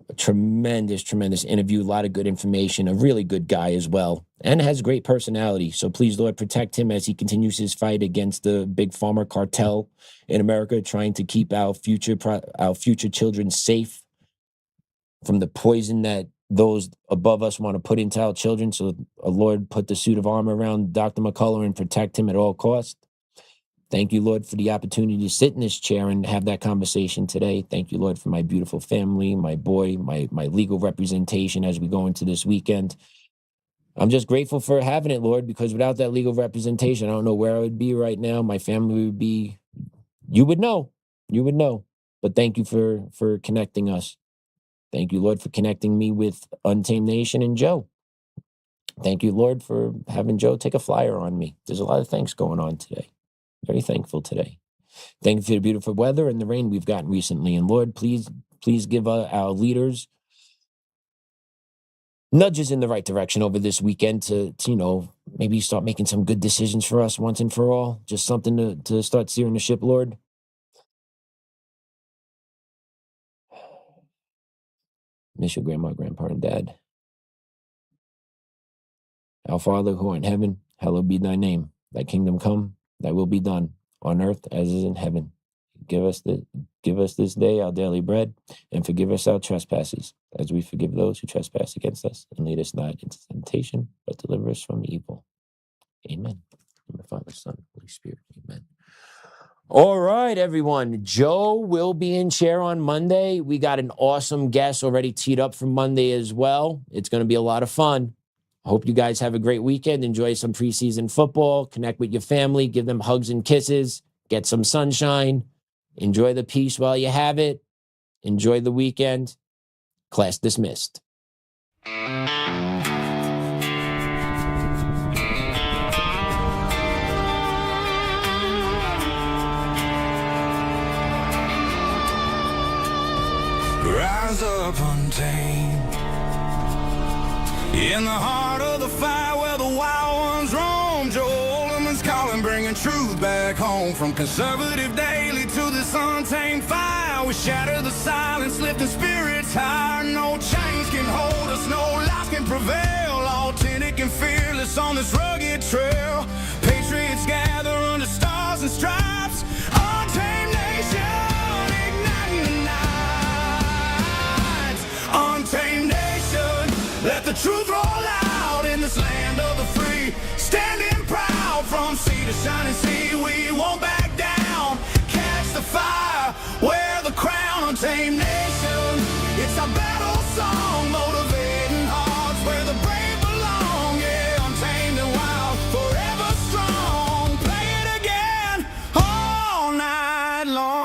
Speaker 5: A tremendous, tremendous interview, a lot of good information, a really good guy as well, and has great personality. So please, Lord, protect him as he continues his fight against the big pharma cartel in America, trying to keep our future children safe from the poison that those above us want to put into our children. So, Lord, put the suit of armor around Dr. McCullough and protect him at all costs. Thank you, Lord, for the opportunity to sit in this chair and have that conversation today. Thank you, Lord, for my beautiful family, my boy, my legal representation as we go into this weekend. I'm just grateful for having it, Lord, because without that legal representation, I don't know where I would be right now. My family would be, you would know. But thank you for connecting us. Thank you, Lord, for connecting me with Untamed Nation and Joe. Thank you, Lord, for having Joe take a flyer on me. There's a lot of things going on today. Very thankful today. Thank you for the beautiful weather and the rain we've gotten recently. And Lord, please give our leaders nudges in the right direction over this weekend to maybe start making some good decisions for us once and for all. Just something to start steering the ship, Lord. Miss your grandma, grandpa, and dad. Our Father who art in heaven, hallowed be thy name. Thy kingdom come, thy will be done, on earth as is in heaven. Give us this day our daily bread, and forgive us our trespasses, as we forgive those who trespass against us. And lead us not into temptation, but deliver us from evil. Amen. In the Father, Son, Holy Spirit. Amen. All right, everyone. Joe will be in chair on Monday. We got an awesome guest already teed up for Monday as well. It's going to be a lot of fun. I hope you guys have a great weekend. Enjoy some preseason football. Connect with your family. Give them hugs and kisses. Get some sunshine. Enjoy the peace while you have it. Enjoy the weekend. Class dismissed.
Speaker 16: Rise up untamed in the heart of the fire. home. From conservative daily to this untamed fire, we shatter the silence, lifting spirits higher. No chains can hold us, no lies can prevail. Authentic and fearless on this rugged trail. Patriots gather under stars and stripes. Untamed nation, igniting the nights. Untamed nation, let the truth roll out in this land of the free. Standing proud from sea to shining sea, we won't back down. Catch the fire, wear the crown. Untamed nation, it's our battle song, motivating hearts where the brave belong. Yeah, untamed and wild, forever strong. Play it again all night long.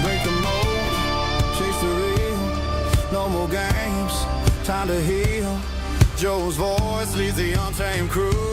Speaker 16: Break the mold, chase the real. No more games, time to heal. Joe's voice leads the untamed crew.